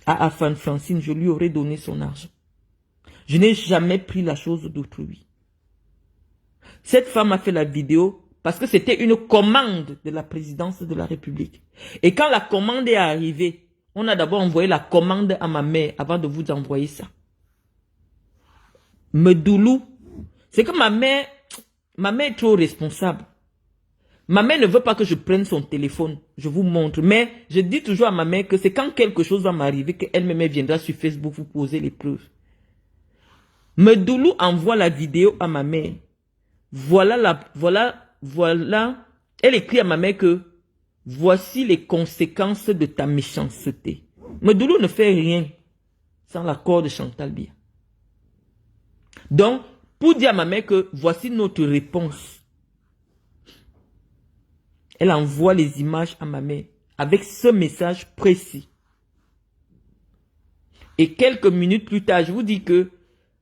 à Afan Francine, je lui aurais donné son argent. Je n'ai jamais pris la chose d'autrui. Cette femme a fait la vidéo parce que c'était une commande de la présidence de la République. Et quand la commande est arrivée, on a d'abord envoyé la commande à ma mère avant de vous envoyer ça. Medoulou, c'est que ma mère est trop responsable. Ma mère ne veut pas que je prenne son téléphone. Je vous montre. Mais je dis toujours à ma mère que c'est quand quelque chose va m'arriver qu'elle-même viendra sur Facebook vous poser les preuves. Medoulou envoie la vidéo à ma mère. Voilà. Elle écrit à ma mère que voici les conséquences de ta méchanceté. Medoulou ne fait rien sans l'accord de Chantal Biya. Donc, pour dire à ma mère que voici notre réponse. Elle envoie les images à ma mère avec ce message précis. Et quelques minutes plus tard, je vous dis que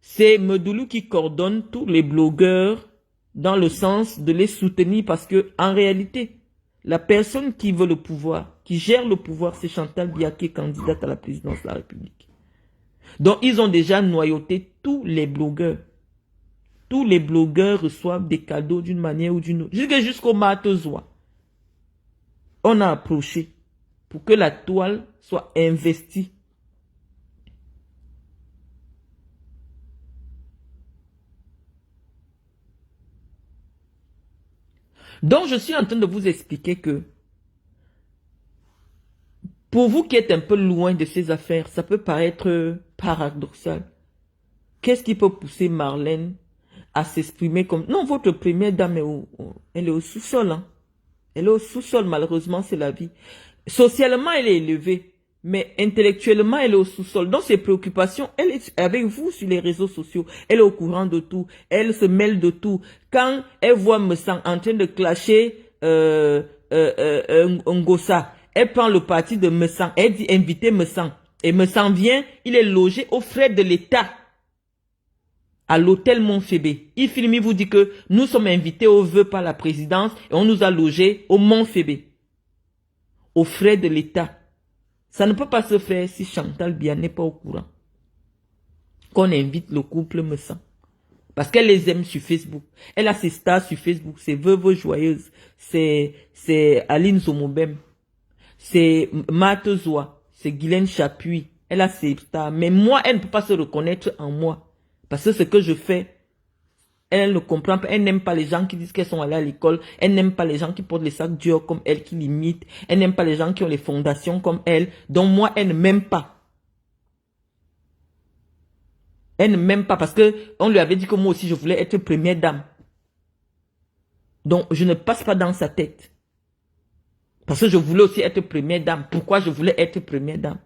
c'est Medoulou qui coordonne tous les blogueurs dans le sens de les soutenir parce que en réalité, la personne qui veut le pouvoir, qui gère le pouvoir, c'est Chantal Biya qui est candidate à la présidence de la République. Donc, ils ont déjà noyauté tous les blogueurs. Tous les blogueurs reçoivent des cadeaux d'une manière ou d'une autre. Jusqu'au Matozoa. On a approché pour que la toile soit investie. Donc, je suis en train de vous expliquer que pour vous qui êtes un peu loin de ces affaires, ça peut paraître paradoxal. Qu'est-ce qui peut pousser Marlène à s'exprimer comme... Non, votre première dame, elle est au sous-sol. Hein. Elle est au sous-sol, malheureusement, c'est la vie. Socialement, elle est élevée, mais intellectuellement, elle est au sous-sol. Dans ses préoccupations, elle est avec vous sur les réseaux sociaux. Elle est au courant de tout. Elle se mêle de tout. Quand elle voit Messang en train de clasher Ngossa, elle prend le parti de Messang. Elle dit invitez Messang. Et Messang vient, il est logé aux frais de l'État à l'hôtel Montphébé. Il filme, il vous dit que nous sommes invités au vœu par la présidence et on nous a logés au Montphébé, aux frais de l'État. Ça ne peut pas se faire si Chantal Biya n'est pas au courant. Qu'on invite le couple Messang. Parce qu'elle les aime sur Facebook. Elle a ses stars sur Facebook, ses veuves joyeuses. C'est Aline Zomobem. C'est Marthe Zoa. C'est Guylaine Chapuis. Elle a ses stars. Mais moi, elle ne peut pas se reconnaître en moi. Parce que ce que je fais, elle ne comprend pas. Elle n'aime pas les gens qui disent qu'elles sont allées à l'école. Elle n'aime pas les gens qui portent les sacs Dior comme elle, qui l'imitent. Elle n'aime pas les gens qui ont les fondations comme elle. Donc moi, elle ne m'aime pas. Elle ne m'aime pas parce que on lui avait dit que moi aussi, je voulais être première dame. Donc, je ne passe pas dans sa tête. Parce que je voulais aussi être première dame. Pourquoi je voulais être première dame?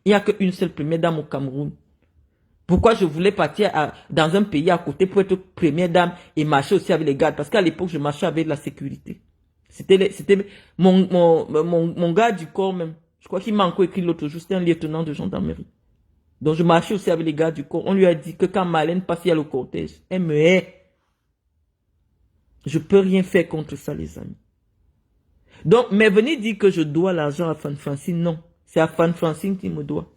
Il n'y a qu'une seule première dame au Cameroun. Pourquoi je voulais partir dans un pays à côté pour être première dame et marcher aussi avec les gardes? Parce qu'à l'époque, je marchais avec la sécurité. C'était mon gars du corps même. Je crois qu'il m'a encore écrit l'autre jour. C'était un lieutenant de gendarmerie. Donc je marchais aussi avec les gars du corps. On lui a dit que quand Marlène passe, il y a le cortège. Elle me hait. Je peux rien faire contre ça, les amis. Donc, mais venez dire que je dois l'argent à Fan Francine. Non, c'est à Fan Francine qui me doit.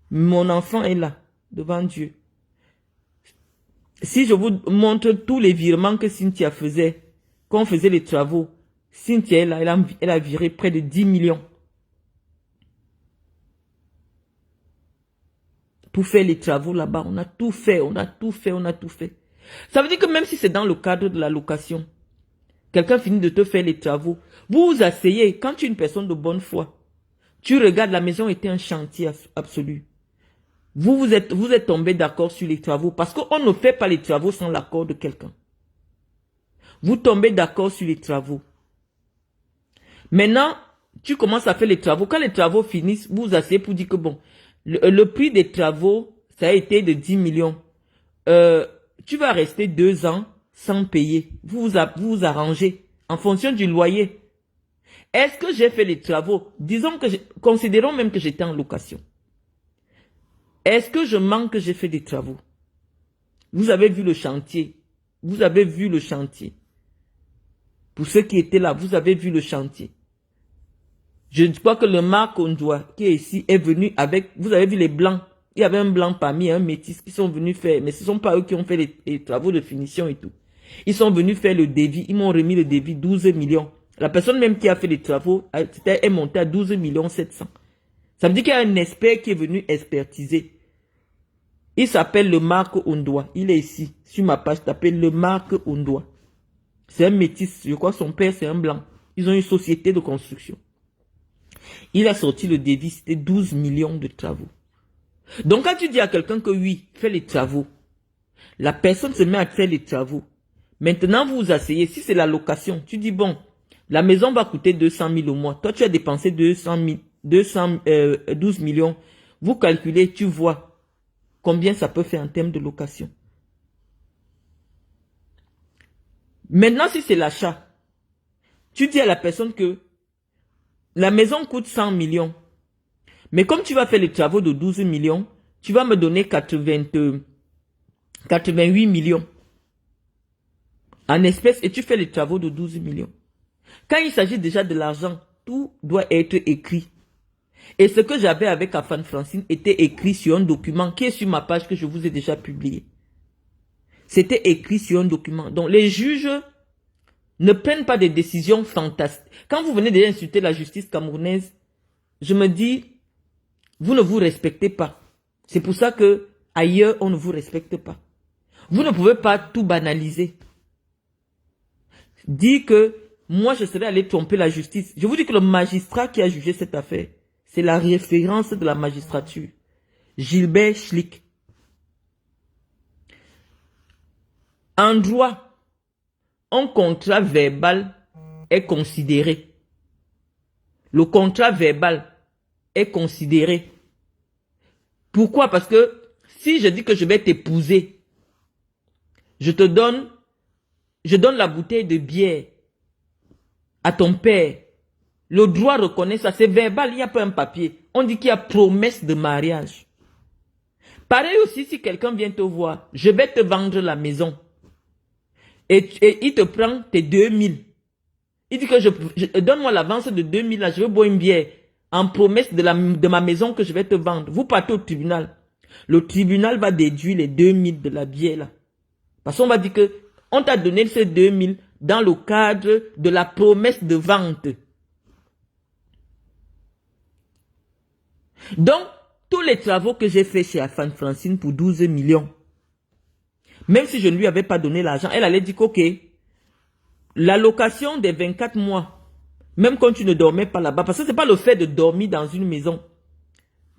Mon enfant est là, devant Dieu. Si je vous montre tous les virements que Cynthia faisait, quand on faisait les travaux, Cynthia est là, elle a viré près de 10 millions. Pour faire les travaux là-bas, on a tout fait, on a tout fait, on a tout fait. Ça veut dire que même si c'est dans le cadre de la location, quelqu'un finit de te faire les travaux, vous vous asseyez, quand tu es une personne de bonne foi, tu regardes, la maison était un chantier absolu. Vous êtes tombé d'accord sur les travaux parce qu'on ne fait pas les travaux sans l'accord de quelqu'un. Vous tombez d'accord sur les travaux. Maintenant, tu commences à faire les travaux. Quand les travaux finissent, vous vous asseyez pour dire que bon, le prix des travaux, ça a été de 10 millions. Tu vas rester 2 ans sans payer. Vous vous arrangez en fonction du loyer. Est-ce que j'ai fait les travaux? Disons que, considérons même que j'étais en location. Est-ce que je manque que j'ai fait des travaux? Vous avez vu le chantier. Vous avez vu le chantier. Pour ceux qui étaient là, vous avez vu le chantier. Je crois que le Marc Ondoa qui est ici est venu avec... Vous avez vu les blancs. Il y avait un blanc parmi, un métis qui sont venus faire... Mais ce ne sont pas eux qui ont fait les travaux de finition et tout. Ils sont venus faire le devis. Ils m'ont remis le devis 12 millions. La personne même qui a fait les travaux est montée à 12 millions 700. Ça veut dire qu'il y a un expert qui est venu expertiser. Il s'appelle le Marc Ondoa. Il est ici. Sur ma page, tapez le Marc Ondoa. C'est un métis. Je crois que son père, c'est un blanc. Ils ont une société de construction. Il a sorti le devis. C'était 12 millions de travaux. Donc, quand tu dis à quelqu'un que oui, fais les travaux, la personne se met à faire les travaux. Maintenant, vous vous asseyez. Si c'est la location, tu dis bon, la maison va coûter 200 000 au mois. Toi, tu as dépensé 12 millions. Vous calculez, tu vois combien ça peut faire en termes de location. Maintenant, si c'est l'achat, tu dis à la personne que la maison coûte 100 millions. Mais comme tu vas faire les travaux de 12 millions, tu vas me donner 88 millions en espèces et tu fais les travaux de 12 millions. Quand il s'agit déjà de l'argent, tout doit être écrit. Et ce que j'avais avec Afan Francine était écrit sur un document qui est sur ma page que je vous ai déjà publié. C'était écrit sur un document. Donc les juges ne prennent pas des décisions fantastiques. Quand vous venez d'insulter la justice camerounaise, je me dis, vous ne vous respectez pas. C'est pour ça que ailleurs, on ne vous respecte pas. Vous ne pouvez pas tout banaliser. dit que moi, je serais allé tromper la justice. Je vous dis que le magistrat qui a jugé cette affaire, c'est la référence de la magistrature. Gilbert Schlick. En droit, un contrat verbal est considéré. Le contrat verbal est considéré. Pourquoi? Parce que si je dis que je vais t'épouser, je donne la bouteille de bière à ton père. Le droit reconnaît ça, c'est verbal, il n'y a pas un papier. On dit qu'il y a promesse de mariage. Pareil aussi, si quelqu'un vient te voir, je vais te vendre la maison. Et il te prend tes 2000. Il dit que donne-moi l'avance de 2000, là, je veux boire une bière. En promesse de ma maison que je vais te vendre. Vous partez au tribunal. Le tribunal va déduire les 2000 de la bière, là. Parce qu'on va dire que on t'a donné ces 2000 dans le cadre de la promesse de vente. Donc, tous les travaux que j'ai fait chez Afan Francine pour 12 millions, même si je ne lui avais pas donné l'argent, elle allait dire qu'ok, la location des 24 mois, même quand tu ne dormais pas là-bas, parce que ce n'est pas le fait de dormir dans une maison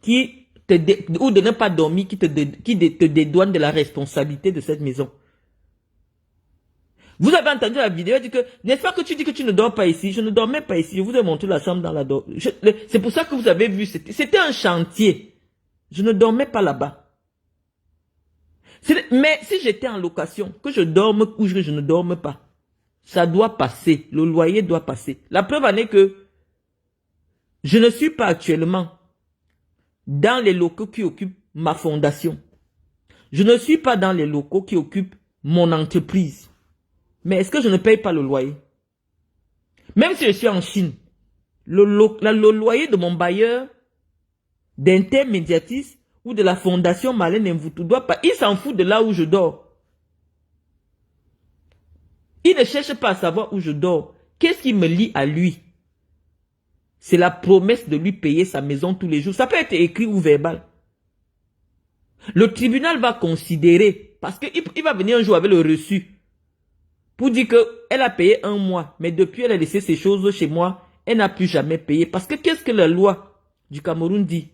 ou de ne pas dormir qui te dédouane de la responsabilité de cette maison. Vous avez entendu la vidéo, elle dit que, n'est-ce pas que tu dis que tu ne dors pas ici? Je ne dormais pas ici, je vous ai montré la chambre dans la dormitory. C'est pour ça que vous avez vu, c'était un chantier. Je ne dormais pas là-bas. Mais si j'étais en location, que je dorme ou que je ne dorme pas, ça doit passer, le loyer doit passer. La preuve en est que je ne suis pas actuellement dans les locaux qui occupent ma fondation. Je ne suis pas dans les locaux qui occupent mon entreprise. Mais est-ce que je ne paye pas le loyer? Même si je suis en Chine, le loyer de mon bailleur, d'intermédiatrice ou de la fondation Marlène Mvutu doit pas. Il s'en fout de là où je dors. Il ne cherche pas à savoir où je dors. Qu'est-ce qui me lie à lui? C'est la promesse de lui payer sa maison tous les jours. Ça peut être écrit ou verbal. Le tribunal va considérer, parce qu'il va venir un jour avec le reçu, pour dire qu'elle a payé 1 mois, mais depuis elle a laissé ses choses chez moi, elle n'a plus jamais payé. Parce que qu'est-ce que la loi du Cameroun dit?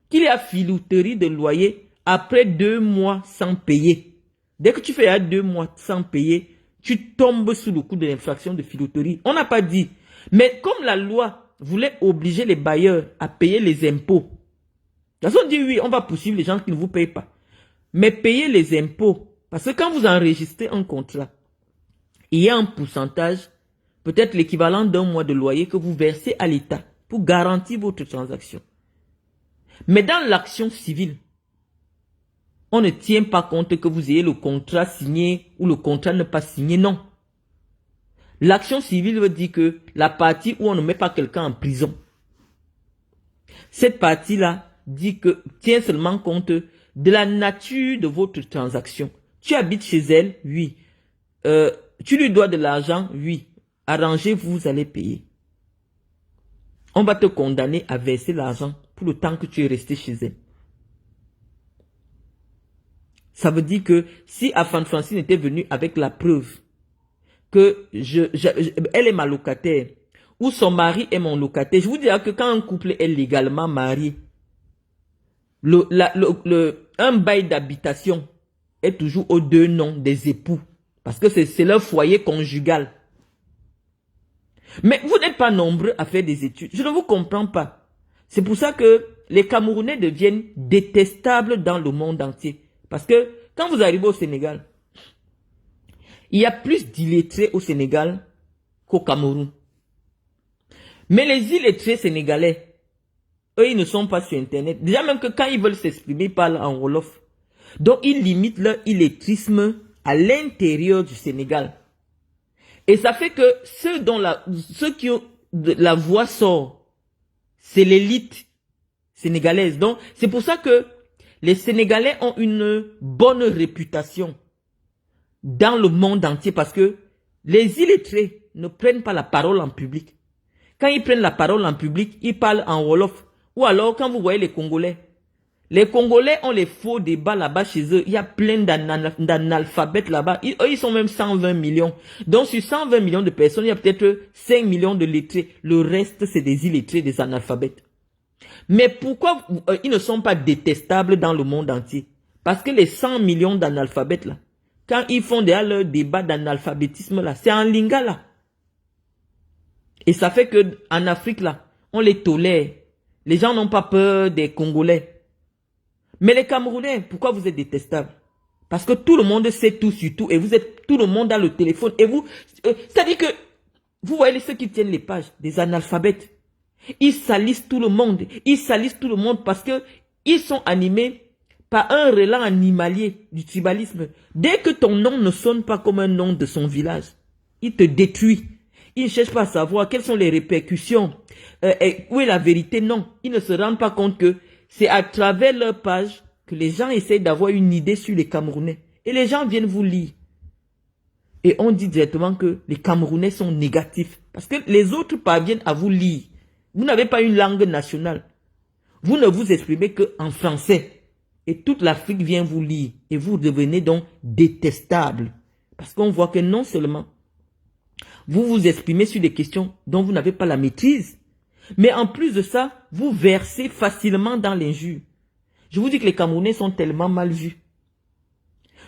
Qu'il y a filouterie de loyer après 2 mois sans payer. Dès que tu fais 2 mois sans payer, tu tombes sous le coup de l'infraction de filouterie. On n'a pas dit. Mais comme la loi voulait obliger les bailleurs à payer les impôts, parce qu'on dit oui, on va poursuivre les gens qui ne vous payent pas. Mais payer les impôts, parce que quand vous enregistrez un contrat, il y a un pourcentage, peut-être l'équivalent d'1 mois de loyer que vous versez à l'État pour garantir votre transaction. Mais dans l'action civile, on ne tient pas compte que vous ayez le contrat signé ou le contrat ne pas signé, non. L'action civile veut dire que la partie où on ne met pas quelqu'un en prison, cette partie-là dit que tient seulement compte de la nature de votre transaction. Tu habites chez elle, oui. Tu lui dois de l'argent, oui. Arrangez-vous, vous allez payer. On va te condamner à verser l'argent pour le temps que tu es resté chez elle. Ça veut dire que si Afan Francine était venue avec la preuve que elle est ma locataire, ou son mari est mon locataire, je vous dirais que quand un couple est légalement marié, un bail d'habitation est toujours aux 2 noms des époux. Parce que c'est leur foyer conjugal. Mais vous n'êtes pas nombreux à faire des études. Je ne vous comprends pas. C'est pour ça que les Camerounais deviennent détestables dans le monde entier. Parce que quand vous arrivez au Sénégal, il y a plus d'illettrés au Sénégal qu'au Cameroun. Mais les illettrés sénégalais, eux, ils ne sont pas sur Internet. Déjà même que quand ils veulent s'exprimer, ils parlent en Wolof. Donc, ils limitent leur illettrisme à l'intérieur du Sénégal. Et ça fait que ceux qui ont la voix sort, c'est l'élite sénégalaise. Donc, c'est pour ça que les Sénégalais ont une bonne réputation dans le monde entier parce que les illettrés ne prennent pas la parole en public. Quand ils prennent la parole en public, ils parlent en Wolof. Ou alors, quand vous voyez les Congolais, Les Congolais ont les faux débats là-bas chez eux. Il y a plein d'analphabètes là-bas. Eux, ils sont même 120 millions. Donc, sur 120 millions de personnes, il y a peut-être 5 millions de lettrés. Le reste, c'est des illettrés, des analphabètes. Mais pourquoi ils ne sont pas détestables dans le monde entier? Parce que les 100 millions d'analphabètes là, quand ils font déjà leur débat d'analphabétisme là, c'est en lingala. Et ça fait que en Afrique là, on les tolère. Les gens n'ont pas peur des Congolais. Mais les Camerounais, pourquoi vous êtes détestables? Parce que tout le monde sait tout sur tout et vous êtes tout le monde dans le téléphone. Et vous, c'est-à-dire que vous voyez ceux qui tiennent les pages, des analphabètes. Ils salissent tout le monde. Ils salissent tout le monde parce que ils sont animés par un relent animalier du tribalisme. Dès que ton nom ne sonne pas comme un nom de son village, il te détruit. Ils ne cherchent pas à savoir quelles sont les répercussions. Où est la vérité? Non. Ils ne se rendent pas compte que c'est à travers leur page que les gens essayent d'avoir une idée sur les Camerounais. Et les gens viennent vous lire. Et on dit directement que les Camerounais sont négatifs. Parce que les autres parviennent à vous lire. Vous n'avez pas une langue nationale. Vous ne vous exprimez qu'en français. Et toute l'Afrique vient vous lire. Et vous devenez donc détestable. Parce qu'on voit que non seulement vous vous exprimez sur des questions dont vous n'avez pas la maîtrise, mais en plus de ça, vous versez facilement dans l'injure. Je vous dis que les Camerounais sont tellement mal vus.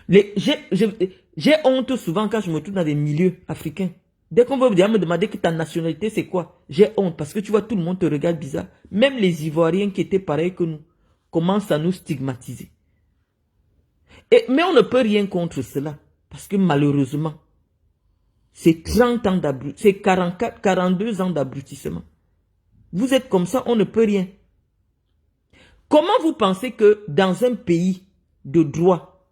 J'ai honte souvent quand je me trouve dans des milieux africains. Dès qu'on va me demander que ta nationalité c'est quoi, j'ai honte parce que tu vois tout le monde te regarde bizarre. Même les Ivoiriens qui étaient pareils que nous commencent à nous stigmatiser. Mais on ne peut rien contre cela parce que malheureusement, c'est 30 ans d'abrutissement, c'est 42 ans d'abrutissement. Vous êtes comme ça, on ne peut rien. Comment vous pensez que dans un pays de droit,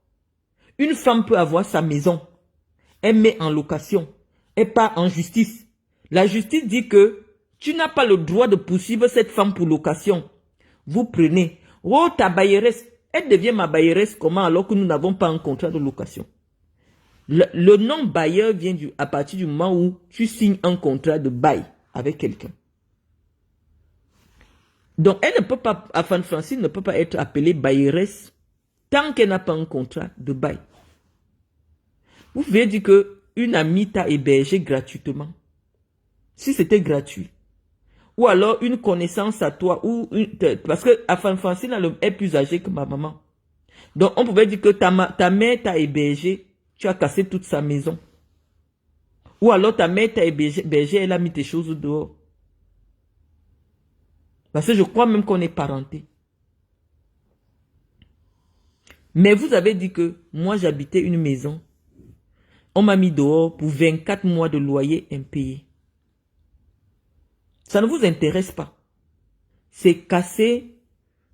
une femme peut avoir sa maison, elle met en location, elle part en justice. La justice dit que tu n'as pas le droit de poursuivre cette femme pour location. Vous prenez, oh ta bailleresse, elle devient ma bailleresse comment alors que nous n'avons pas un contrat de location? Le nom bailleur vient à partir du moment où tu signes un contrat de bail avec quelqu'un. Donc, elle ne peut pas, Afan Francine ne peut pas être appelée bailleresse tant qu'elle n'a pas un contrat de bail. Vous pouvez dire que une amie t'a hébergé gratuitement. Si c'était gratuit. Ou alors une connaissance à toi. Parce que Afan Francine est plus âgée que ma maman. Donc, on pouvait dire que ta mère t'a hébergé. Tu as cassé toute sa maison. Ou alors ta mère t'a hébergé, elle a mis tes choses dehors. Parce que je crois même qu'on est parenté. Mais vous avez dit que moi j'habitais une maison. On m'a mis dehors pour 24 mois de loyer impayé. Ça ne vous intéresse pas. C'est casser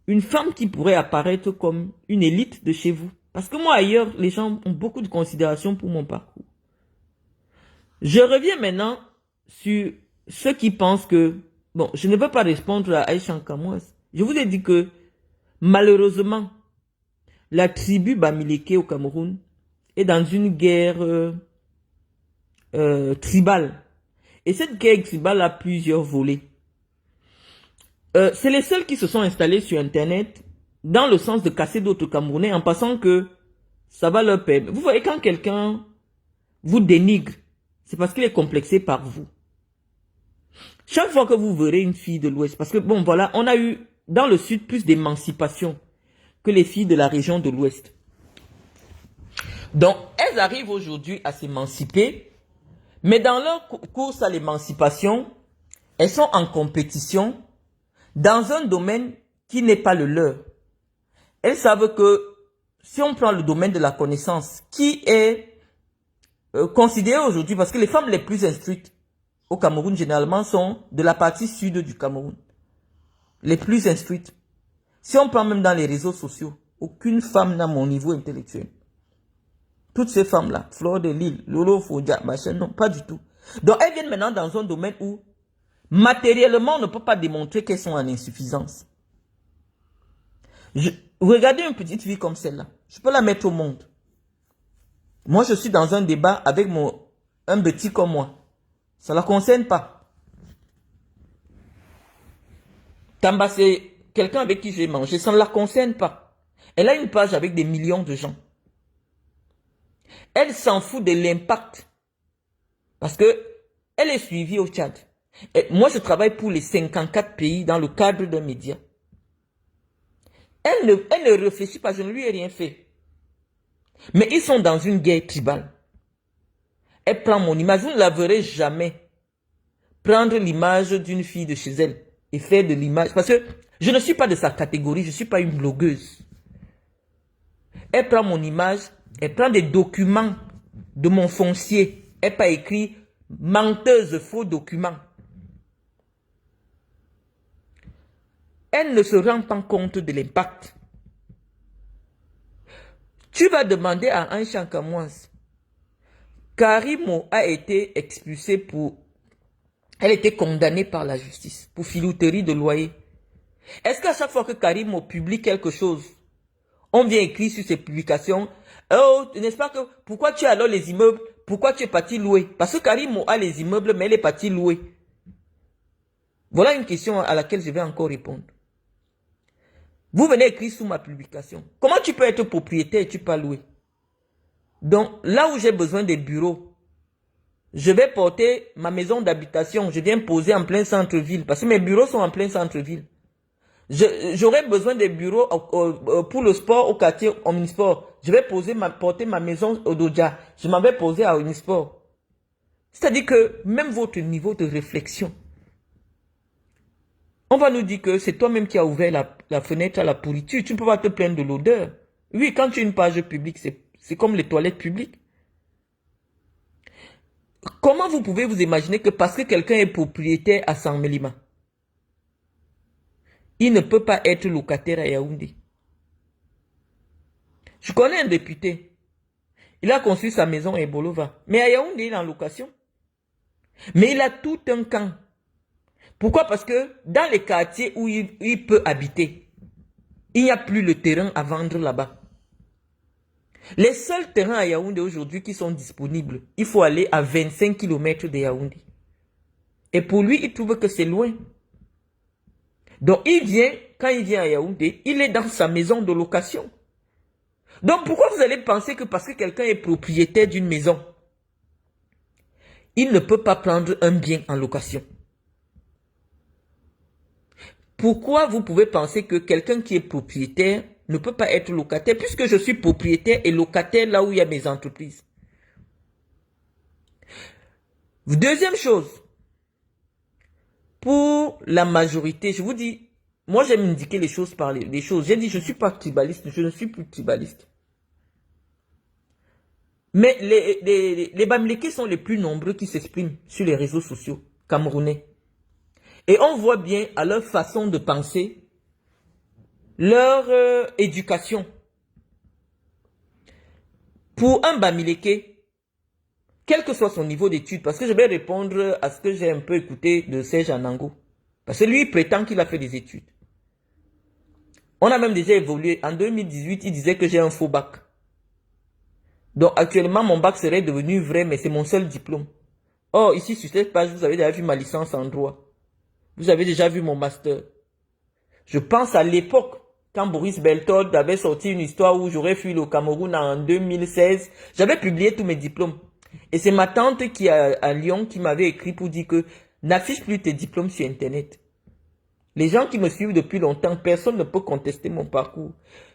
une femme qui pourrait apparaître comme une élite de chez vous. Parce que moi ailleurs, les gens ont beaucoup de considération pour mon parcours. Je reviens maintenant sur ceux qui pensent que, bon, je ne veux pas répondre à Aïcha Kamouas. Je vous ai dit que, malheureusement, la tribu Bamileke au Cameroun est dans une guerre tribale. Et cette guerre tribale a plusieurs volets. C'est les seuls qui se sont installés sur Internet dans le sens de casser d'autres Camerounais en pensant que ça va leur permettre. Vous voyez, quand quelqu'un vous dénigre, c'est parce qu'il est complexé par vous. Chaque fois que vous verrez une fille de l'Ouest, parce que bon voilà, on a eu dans le Sud plus d'émancipation que les filles de la région de l'Ouest. Donc, elles arrivent aujourd'hui à s'émanciper, mais dans leur course à l'émancipation, elles sont en compétition dans un domaine qui n'est pas le leur. Elles savent que si on prend le domaine de la connaissance, qui est considéré aujourd'hui, parce que les femmes les plus instruites au Cameroun généralement sont de la partie sud du Cameroun, les plus instruites. Si on prend même dans les réseaux sociaux, aucune femme n'a mon niveau intellectuel. Toutes ces femmes-là, Fleur de Lille, Lolo Fodja, machin, non, pas du tout. Donc elles viennent maintenant dans un domaine où matériellement on ne peut pas démontrer qu'elles sont en insuffisance. Regardez une petite fille comme celle-là, je peux la mettre au monde. Moi je suis dans un débat avec un petit comme moi. Ça ne la concerne pas. Tambasé quelqu'un avec qui j'ai mangé, ça ne la concerne pas. Elle a une page avec des millions de gens. Elle s'en fout de l'impact. Parce que elle est suivie au Tchad. Et moi, je travaille pour les 54 pays dans le cadre d'un média. Elle ne réfléchit pas, je ne lui ai rien fait. Mais ils sont dans une guerre tribale. Elle prend mon image, vous ne la verrez jamais prendre l'image d'une fille de chez elle et faire de l'image. Parce que je ne suis pas de sa catégorie, je ne suis pas une blogueuse. Elle prend mon image, elle prend des documents de mon foncier. Elle n'a pas écrit menteuse, faux documents. Elle ne se rend pas compte de l'impact. Tu vas demander à un Chankamoise. Karimo a été expulsée pour... Elle était condamnée par la justice pour filouterie de loyer. Est-ce qu'à chaque fois que Karimo publie quelque chose, on vient écrire sur ses publications, oh, n'est-ce pas que, pourquoi tu as alors les immeubles, pourquoi tu es parti louer? Parce que Karimo a les immeubles, mais elle est partie louer. Voilà une question à laquelle je vais encore répondre. Vous venez écrire sous ma publication. Comment tu peux être propriétaire et tu peux pas louer? Donc, là où j'ai besoin des bureaux, je vais porter ma maison d'habitation. Je viens poser en plein centre-ville. Parce que mes bureaux sont en plein centre-ville. J'aurai besoin des bureaux pour le sport au quartier Omnisport. Je vais porter ma maison au Doja. Je m'en vais poser à Omnisport. C'est-à-dire que même votre niveau de réflexion, on va nous dire que c'est toi-même qui as ouvert la fenêtre à la pourriture. Tu ne peux pas te plaindre de l'odeur. Oui, quand tu as une page publique, c'est comme les toilettes publiques. Comment vous pouvez vous imaginer que parce que quelqu'un est propriétaire à San Melima, il ne peut pas être locataire à Yaoundé? Je connais un député. Il a construit sa maison à Ebolova. Mais à Yaoundé, il est en location. Mais il a tout un camp. Pourquoi? Parce que dans les quartiers où il peut habiter, il n'y a plus le terrain à vendre là-bas. Les seuls terrains à Yaoundé aujourd'hui qui sont disponibles, il faut aller à 25 km de Yaoundé. Et pour lui, il trouve que c'est loin. Donc quand il vient à Yaoundé, il est dans sa maison de location. Donc pourquoi vous allez penser que parce que quelqu'un est propriétaire d'une maison, il ne peut pas prendre un bien en location? Pourquoi vous pouvez penser que quelqu'un qui est propriétaire ne peut pas être locataire, puisque je suis propriétaire et locataire là où il y a mes entreprises? Deuxième chose, pour la majorité, je vous dis, moi j'aime indiquer les choses par les choses. J'ai dit je ne suis pas tribaliste, je ne suis plus tribaliste. Mais les Bamileke sont les plus nombreux qui s'expriment sur les réseaux sociaux camerounais. Et on voit bien à leur façon de penser, leur éducation. Pour un Bamileke, quel que soit son niveau d'études, parce que je vais répondre à ce que j'ai un peu écouté de Serge Anango. Parce que lui, il prétend qu'il a fait des études. On a même déjà évolué. En 2018, il disait que j'ai un faux bac. Donc actuellement, mon bac serait devenu vrai, mais c'est mon seul diplôme. Or, ici sur cette page, vous avez déjà vu ma licence en droit. Vous avez déjà vu mon master. Je pense à l'époque, quand Boris Beltod avait sorti une histoire où j'aurais fui le Cameroun en 2016. J'avais publié tous mes diplômes. Et c'est ma tante qui est à Lyon qui m'avait écrit pour dire que n'affiche plus tes diplômes sur Internet. Les gens qui me suivent depuis longtemps, personne ne peut contester mon parcours.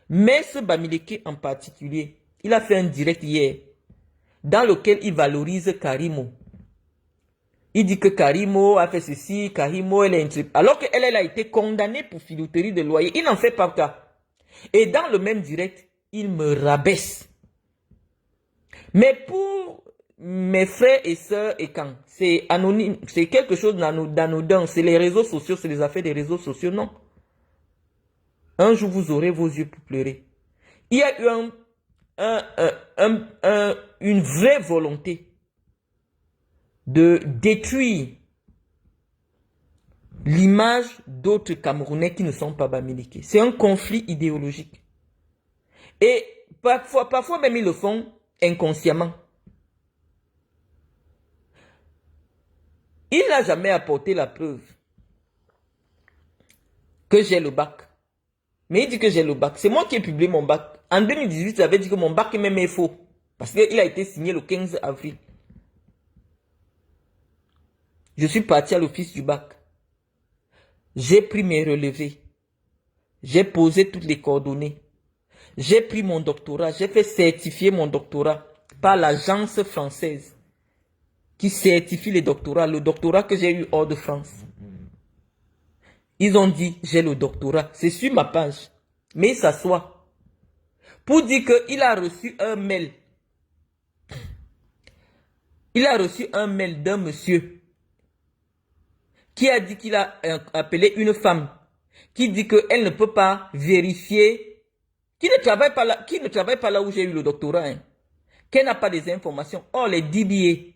Mais ce Bamileke en particulier, il a fait un direct hier dans lequel il valorise Karimo. Il dit que Karimo a fait ceci, Karimo elle est alors qu'elle a été condamnée pour filouterie de loyer. Il n'en fait pas cas. Et dans le même direct, il me rabaisse. Mais pour mes frères et sœurs et quand c'est anonyme, c'est quelque chose d'anodin, c'est les réseaux sociaux, c'est les affaires des réseaux sociaux, non. Un jour vous aurez vos yeux pour pleurer. Il y a eu une vraie volonté de détruire l'image d'autres Camerounais qui ne sont pas Bamileke. C'est un conflit idéologique. Et parfois même ils le font inconsciemment. Il n'a jamais apporté la preuve que j'ai le bac. Mais il dit que j'ai le bac. C'est moi qui ai publié mon bac. En 2018, j'avais dit que mon bac même est faux. Parce qu'il a été signé le 15 avril. Je suis parti à l'office du bac. J'ai pris mes relevés. J'ai posé toutes les coordonnées. J'ai pris mon doctorat. J'ai fait certifier mon doctorat par l'agence française qui certifie les doctorats. Le doctorat que j'ai eu hors de France. Ils ont dit, j'ai le doctorat. C'est sur ma page. Mais il s'assoit pour dire qu'il a reçu un mail. Il a reçu un mail d'un monsieur qui a dit qu'il a appelé une femme qui dit qu'elle ne peut pas vérifier, qui ne travaille pas là où j'ai eu le doctorat, hein, qu'elle n'a pas des informations. Or, les DBA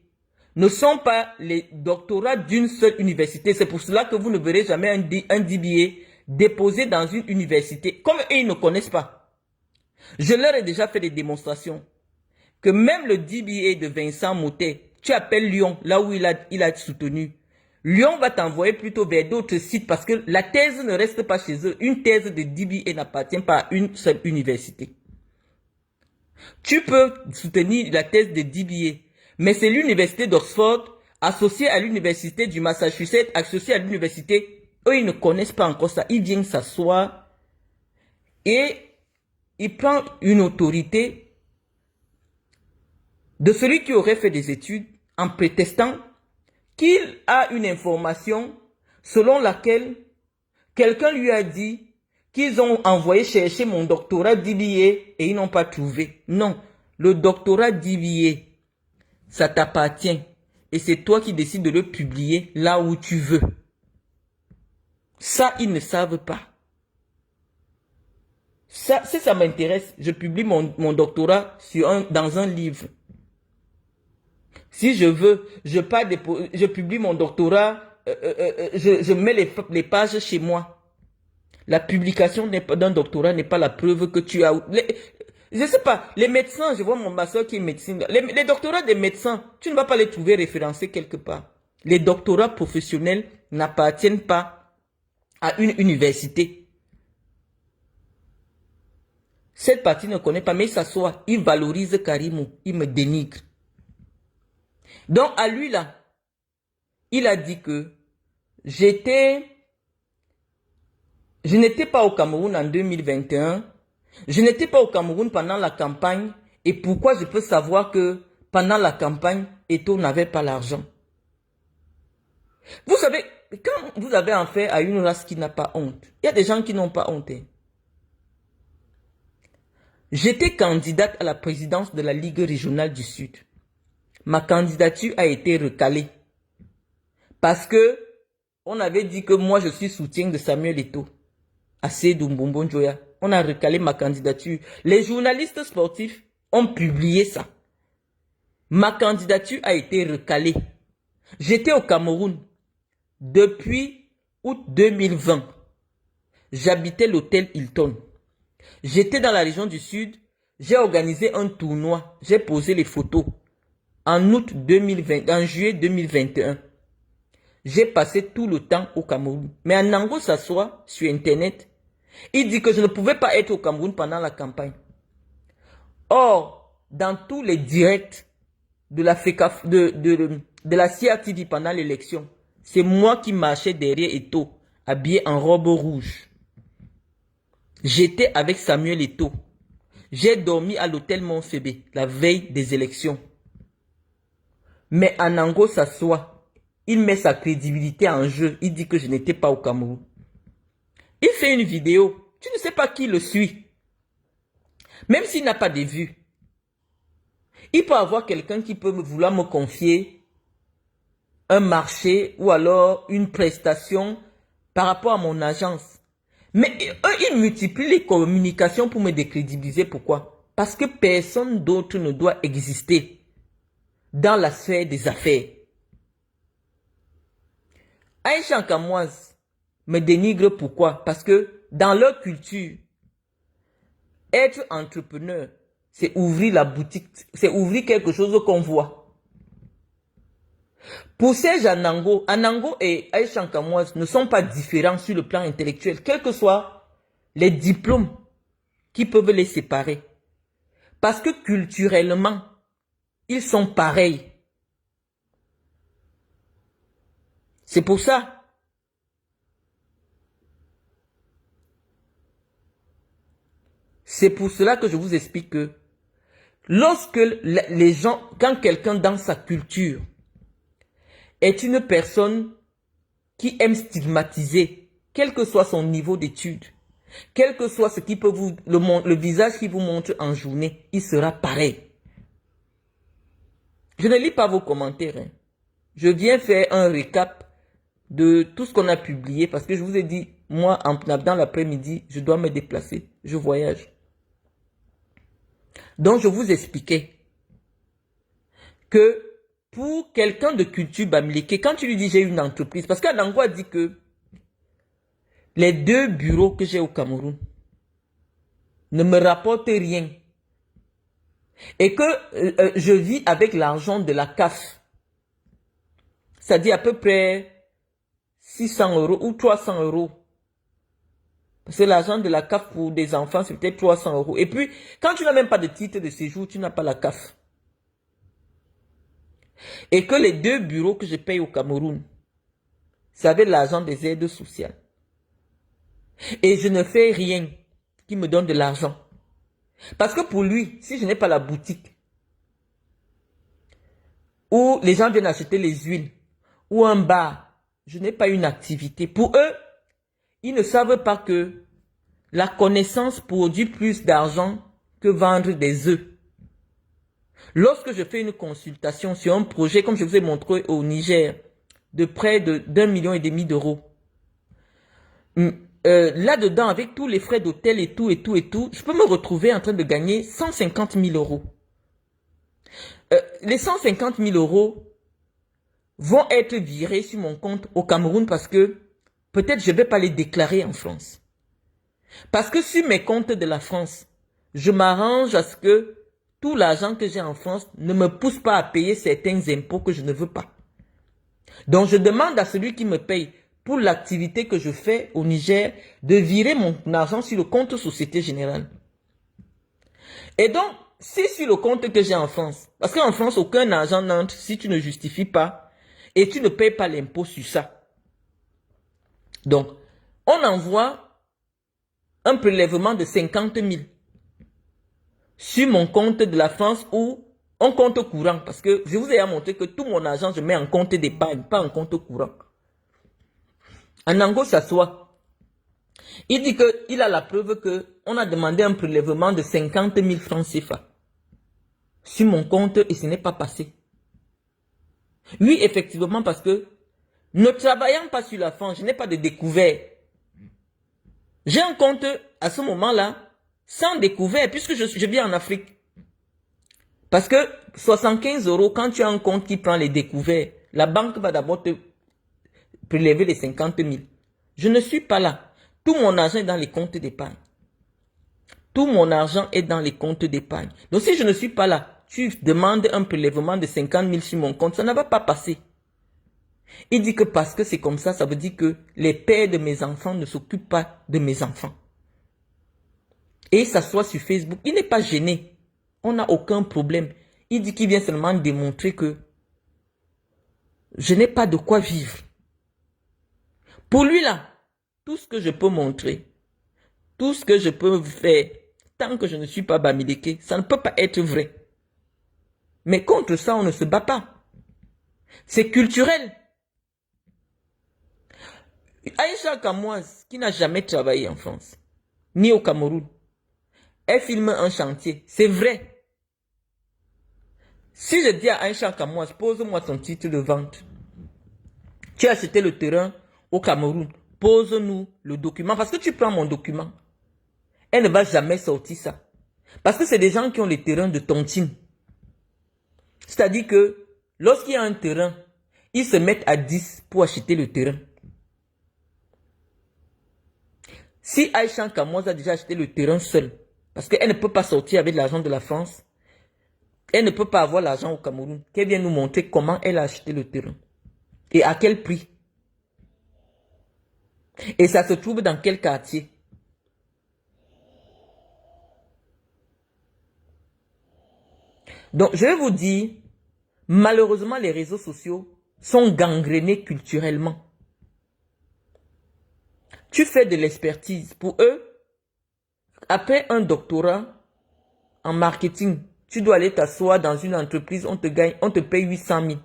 ne sont pas les doctorats d'une seule université. C'est pour cela que vous ne verrez jamais un DBA déposé dans une université. Comme eux, ils ne connaissent pas. Je leur ai déjà fait des démonstrations. Que même le DBA de Vincent Motet, tu appelles Lyon, là où il a soutenu. Lyon va t'envoyer plutôt vers d'autres sites parce que la thèse ne reste pas chez eux. Une thèse de DBA n'appartient pas à une seule université. Tu peux soutenir la thèse de DBA, mais c'est l'université d'Oxford, associée à l'université du Massachusetts, associée à l'université. Eux, ils ne connaissent pas encore ça. Ils viennent s'asseoir et ils prennent une autorité de celui qui aurait fait des études en prétextant qu'il a une information selon laquelle quelqu'un lui a dit qu'ils ont envoyé chercher mon doctorat DBA et ils n'ont pas trouvé. Non, le doctorat DBA, ça t'appartient et c'est toi qui décides de le publier là où tu veux. Ça, ils ne savent pas. Ça, si ça m'intéresse, je publie mon doctorat dans un livre. Si je veux, je publie mon doctorat, je mets les pages chez moi. La publication d'un doctorat n'est pas la preuve que tu as... je sais pas, les médecins, je vois mon master qui est médecine. Les doctorats des médecins, tu ne vas pas les trouver référencés quelque part. Les doctorats professionnels n'appartiennent pas à une université. Cette partie ne connaît pas, mais il s'assoit, il valorise Karimou, il me dénigre. Donc, à lui, là, il a dit que je n'étais pas au Cameroun en 2021. Je n'étais pas au Cameroun pendant la campagne. Et pourquoi je peux savoir que pendant la campagne, Eto'o n'avait pas l'argent? Vous savez, quand vous avez affaire à une race qui n'a pas honte, il y a des gens qui n'ont pas honte. J'étais candidate à la présidence de la Ligue régionale du Sud. Ma candidature a été recalée. Parce que on avait dit que moi je suis soutien de Samuel Eto'o. À Sédou Mbombo Njoya. On a recalé ma candidature. Les journalistes sportifs ont publié ça. Ma candidature a été recalée. J'étais au Cameroun depuis août 2020. J'habitais l'hôtel Hilton. J'étais dans la région du Sud. J'ai organisé un tournoi. J'ai posé les photos. En août 2020, en juillet 2021, j'ai passé tout le temps au Cameroun. Mais Anango s'assoit sur Internet. Il dit que je ne pouvais pas être au Cameroun pendant la campagne. Or, dans tous les directs de la CRTV pendant l'élection, c'est moi qui marchais derrière Eto'o, habillé en robe rouge. J'étais avec Samuel Eto'o. J'ai dormi à l'hôtel Montfébé la veille des élections. Mais Anango s'assoit, il met sa crédibilité en jeu, il dit que je n'étais pas au Cameroun. Il fait une vidéo, tu ne sais pas qui le suit. Même s'il n'a pas de vues. Il peut avoir quelqu'un qui peut vouloir me confier un marché ou alors une prestation par rapport à mon agence. Mais eux, ils multiplient les communications pour me décrédibiliser. Pourquoi? Parce que personne d'autre ne doit exister dans la sphère des affaires. Aïcha Kamoise me dénigre pourquoi? Parce que dans leur culture, être entrepreneur, c'est ouvrir la boutique, c'est ouvrir quelque chose qu'on voit. Pour Serge Anango et Aïcha Kamoise ne sont pas différents sur le plan intellectuel, quel que soit les diplômes qui peuvent les séparer. Parce que culturellement, ils sont pareils. C'est pour ça. C'est pour cela que je vous explique que lorsque les gens, quand quelqu'un dans sa culture est une personne qui aime stigmatiser, quel que soit son niveau d'études, quel que soit ce qui peut vous, le visage qui vous montre en journée, il sera pareil. Je ne lis pas vos commentaires. Hein. Je viens faire un récap de tout ce qu'on a publié parce que je vous ai dit, moi, dans l'après-midi, je dois me déplacer. Je voyage. Donc, je vous expliquais que pour quelqu'un de culture bamileke, quand tu lui dis j'ai une entreprise, parce qu'Adangwa dit que les 2 bureaux que j'ai au Cameroun ne me rapportent rien et que je vis avec l'argent de la CAF, c'est-à-dire à peu près 600 € ou 300 €. Parce que l'argent de la CAF pour des enfants, c'est peut-être 300 €. Et puis, quand tu n'as même pas de titre de séjour, tu n'as pas la CAF. Et que les 2 bureaux que je paye au Cameroun, c'est avec l'argent des aides sociales. Et je ne fais rien qui me donne de l'argent. Parce que pour lui, si je n'ai pas la boutique, où les gens viennent acheter les huiles, ou un bar, je n'ai pas une activité. Pour eux, ils ne savent pas que la connaissance produit plus d'argent que vendre des œufs. Lorsque je fais une consultation sur un projet, comme je vous ai montré au Niger, de près d'1,5 million d'euros, là-dedans, avec tous les frais d'hôtel et tout, je peux me retrouver en train de gagner 150 000 €. Les 150 000 € vont être virés sur mon compte au Cameroun parce que peut-être je ne vais pas les déclarer en France. Parce que sur mes comptes de la France, je m'arrange à ce que tout l'argent que j'ai en France ne me pousse pas à payer certains impôts que je ne veux pas. Donc je demande à celui qui me paye pour l'activité que je fais au Niger de virer mon argent sur le compte Société Générale. Et donc, si sur le compte que j'ai en France, parce qu'en France, aucun argent n'entre si tu ne justifies pas et tu ne payes pas l'impôt sur ça. Donc, on envoie un prélèvement de 50 000 sur mon compte de la France ou en compte courant. Parce que je vous ai montré que tout mon argent, je mets en compte d'épargne, pas en compte courant. En Ango s'assoit. Il dit qu'il a la preuve qu'on a demandé un prélèvement de 50 000 francs CFA sur mon compte et ce n'est pas passé. Oui, effectivement, parce que ne travaillant pas sur la France, je n'ai pas de découvert. J'ai un compte à ce moment-là sans découvert puisque je vis en Afrique. Parce que 75 €, quand tu as un compte qui prend les découverts, la banque va d'abord te prélever les 50 000. Je ne suis pas là. Tout mon argent est dans les comptes d'épargne. Tout mon argent est dans les comptes d'épargne. Donc si je ne suis pas là, tu demandes un prélèvement de 50 000 sur mon compte, ça ne va pas passer. Il dit que parce que c'est comme ça, ça veut dire que les pères de mes enfants ne s'occupent pas de mes enfants. Et il s'assoit sur Facebook. Il n'est pas gêné. On n'a aucun problème. Il dit qu'il vient seulement démontrer que je n'ai pas de quoi vivre. Pour lui là, tout ce que je peux montrer, tout ce que je peux faire, tant que je ne suis pas bamileke, ça ne peut pas être vrai. Mais contre ça, on ne se bat pas. C'est culturel. Aïcha Kamoise, qui n'a jamais travaillé en France, ni au Cameroun, elle filme un chantier. C'est vrai. Si je dis à Aïcha Kamoise, pose-moi ton titre de vente. Tu as acheté le terrain au Cameroun. Pose-nous le document. Parce que tu prends mon document. Elle ne va jamais sortir ça. Parce que c'est des gens qui ont les terrains de tontine. C'est-à-dire que lorsqu'il y a un terrain, ils se mettent à 10 pour acheter le terrain. Si Aïcha Kamoise a déjà acheté le terrain seul, parce qu'elle ne peut pas sortir avec l'argent de la France, elle ne peut pas avoir l'argent au Cameroun, qu'elle vienne nous montrer comment elle a acheté le terrain. Et à quel prix. Et ça se trouve dans quel quartier. Donc, je vais vous dire, malheureusement, les réseaux sociaux sont gangrénés culturellement. Tu fais de l'expertise. Pour eux, après un doctorat en marketing, tu dois aller t'asseoir dans une entreprise, on te paye 800 000.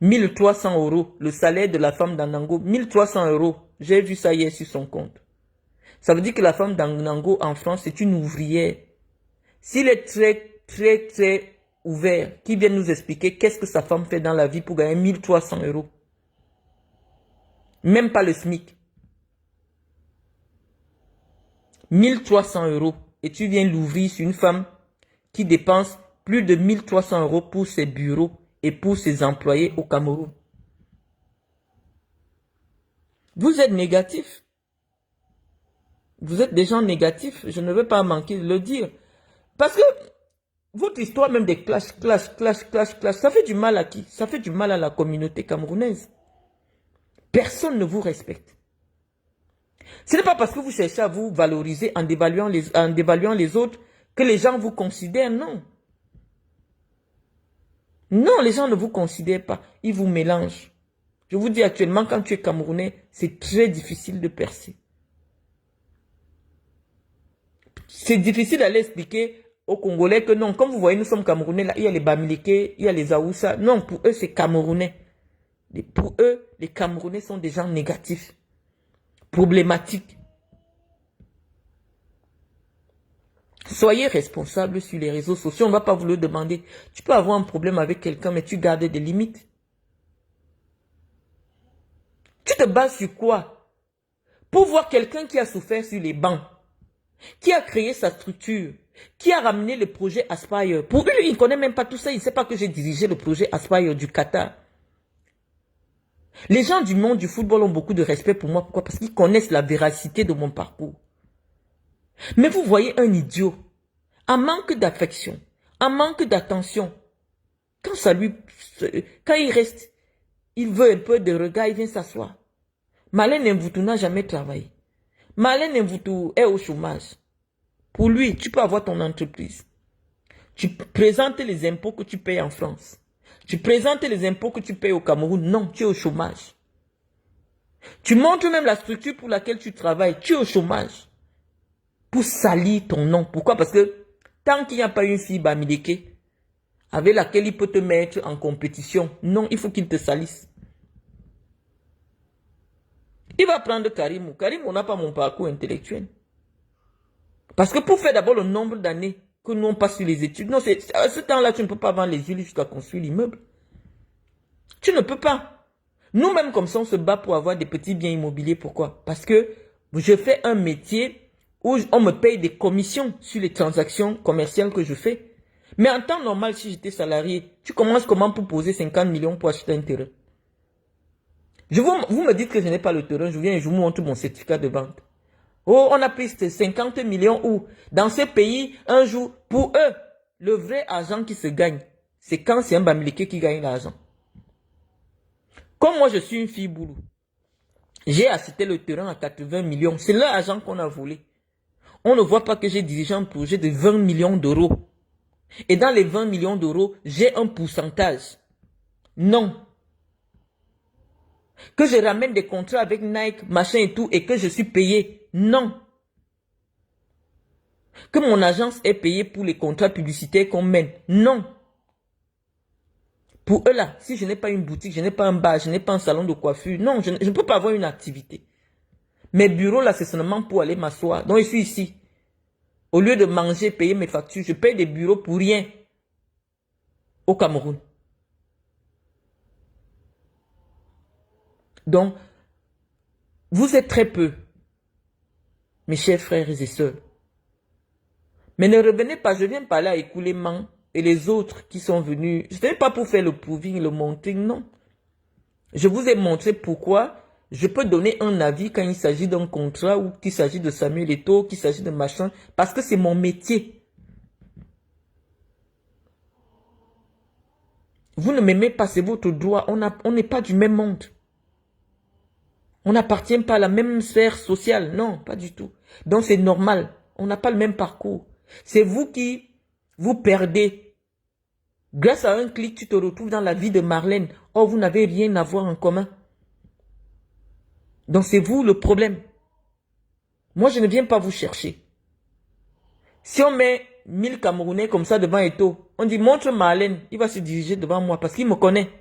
1300 euros, le salaire de la femme d'Anango, 1300 euros. J'ai vu ça hier sur son compte. Ça veut dire que la femme d'Anango en France, c'est une ouvrière. S'il est très ouvert, qui vient nous expliquer qu'est-ce que sa femme fait dans la vie pour gagner 1300 euros. Même pas le SMIC. 1300 euros. Et tu viens l'ouvrir sur une femme qui dépense plus de 1300 euros pour ses bureaux et pour ses employés au Cameroun. Vous êtes négatif. Vous êtes des gens négatifs. Je ne veux pas manquer de le dire. Parce que votre histoire même des clash, ça fait du mal à qui? Ça fait du mal à la communauté camerounaise. Personne ne vous respecte. Ce n'est pas parce que vous cherchez à vous valoriser en dévaluant les autres que les gens vous considèrent, non. Non, les gens ne vous considèrent pas, ils vous mélangent. Je vous dis actuellement, quand tu es Camerounais, c'est très difficile de percer. C'est difficile d'aller expliquer aux Congolais que non, comme vous voyez, nous sommes Camerounais, là, il y a les Bamileke, il y a les Aoussa. Non, pour eux, c'est Camerounais. Et pour eux, les Camerounais sont des gens négatifs, problématiques. Soyez responsables sur les réseaux sociaux. On ne va pas vous le demander. Tu peux avoir un problème avec quelqu'un, mais tu gardes des limites. Tu te bases sur quoi? Pour voir quelqu'un qui a souffert sur les bancs, qui a créé sa structure, qui a ramené le projet Aspire. Pour lui, il ne connaît même pas tout ça. Il ne sait pas que j'ai dirigé le projet Aspire du Qatar. Les gens du monde du football ont beaucoup de respect pour moi. Pourquoi? Parce qu'ils connaissent la véracité de mon parcours. Mais vous voyez un idiot, en manque d'affection, en manque d'attention, quand il reste, il veut un peu de regard, il vient s'asseoir. Malin Mvoutou n'a jamais travaillé. Malin Mvoutou est au chômage. Pour lui, tu peux avoir ton entreprise. Tu présentes les impôts que tu payes en France. Tu présentes les impôts que tu payes au Cameroun. Non, tu es au chômage. Tu montres même la structure pour laquelle tu travailles. Tu es au chômage. Pour salir ton nom. Pourquoi? Parce que tant qu'il n'y a pas une fille Bamileke avec laquelle il peut te mettre en compétition, non, il faut qu'il te salisse. Il va prendre Karimou. Karimou n'a pas mon parcours intellectuel. Parce que pour faire d'abord le nombre d'années que nous on passe sur les études, non, à ce temps-là, tu ne peux pas vendre les huiles jusqu'à construire l'immeuble. Tu ne peux pas. Nous-mêmes, comme ça, on se bat pour avoir des petits biens immobiliers. Pourquoi? Parce que je fais un métier où on me paye des commissions sur les transactions commerciales que je fais. Mais en temps normal, si j'étais salarié, tu commences comment pour poser 50 millions pour acheter un terrain? Vous me dites que je n'ai pas le terrain, je viens et je vous montre mon certificat de vente. Oh, on a pris 50 millions où, dans ce pays, un jour, pour eux, le vrai argent qui se gagne, c'est quand c'est un Bamileke qui gagne l'argent. Comme moi, je suis une fille boulou, j'ai acheté le terrain à 80 millions. C'est leur argent qu'on a volé. On ne voit pas que j'ai dirigé un projet de 20 millions d'euros. Et dans les 20 millions d'euros, j'ai un pourcentage. Non. Que je ramène des contrats avec Nike, machin et tout, et que je suis payé. Non. Que mon agence est payée pour les contrats publicitaires qu'on mène. Non. Pour eux là, si je n'ai pas une boutique, je n'ai pas un bar, je n'ai pas un salon de coiffure, non, je ne peux pas avoir une activité. Mes bureaux là, c'est seulement pour aller m'asseoir. Donc je suis ici. Au lieu de manger, payer mes factures, je paye des bureaux pour rien au Cameroun. Donc, vous êtes très peu, mes chers frères et sœurs. Mais ne revenez pas, je viens parler à Écoulément et les autres qui sont venus. Ce n'est pas pour faire le proving, le monting, non. Je vous ai montré pourquoi je peux donner un avis quand il s'agit d'un contrat ou qu'il s'agit de Samuel Eto'o, qu'il s'agit de machin, parce que c'est mon métier. Vous ne m'aimez pas, c'est votre droit. On n'est pas du même monde. On n'appartient pas à la même sphère sociale. Non, pas du tout. Donc c'est normal. On n'a pas le même parcours. C'est vous qui vous perdez Grâce à un clic, tu te retrouves dans la vie de Marlène. Oh, vous n'avez rien à voir en commun. Donc c'est vous le problème. Moi, je ne viens pas vous chercher. Si on met 1000 Camerounais comme ça devant Eto'o, on dit montre Marlène, il va se diriger devant moi parce qu'il me connaît.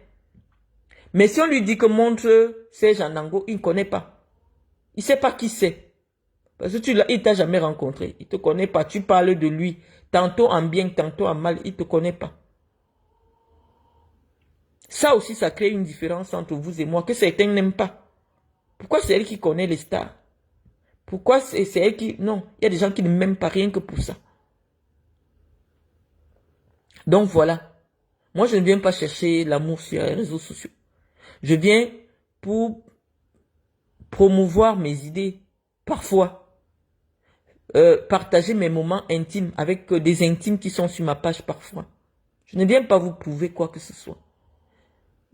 Mais si on lui dit que montre Serge Anango, il ne connaît pas. Il ne sait pas qui c'est. Parce que il ne t'a jamais rencontré. Il ne te connaît pas. Tu parles de lui. Tantôt en bien, tantôt en mal. Il ne te connaît pas. Ça aussi, ça crée une différence entre vous et moi que certains n'aiment pas. Pourquoi c'est elle qui connaît les stars? Pourquoi c'est elle qui... Non, il y a des gens qui ne m'aiment pas rien que pour ça. Donc voilà. Moi, je ne viens pas chercher l'amour sur les réseaux sociaux. Je viens pour promouvoir mes idées. Parfois. Partager mes moments intimes avec des intimes qui sont sur ma page parfois. Je ne viens pas vous prouver quoi que ce soit.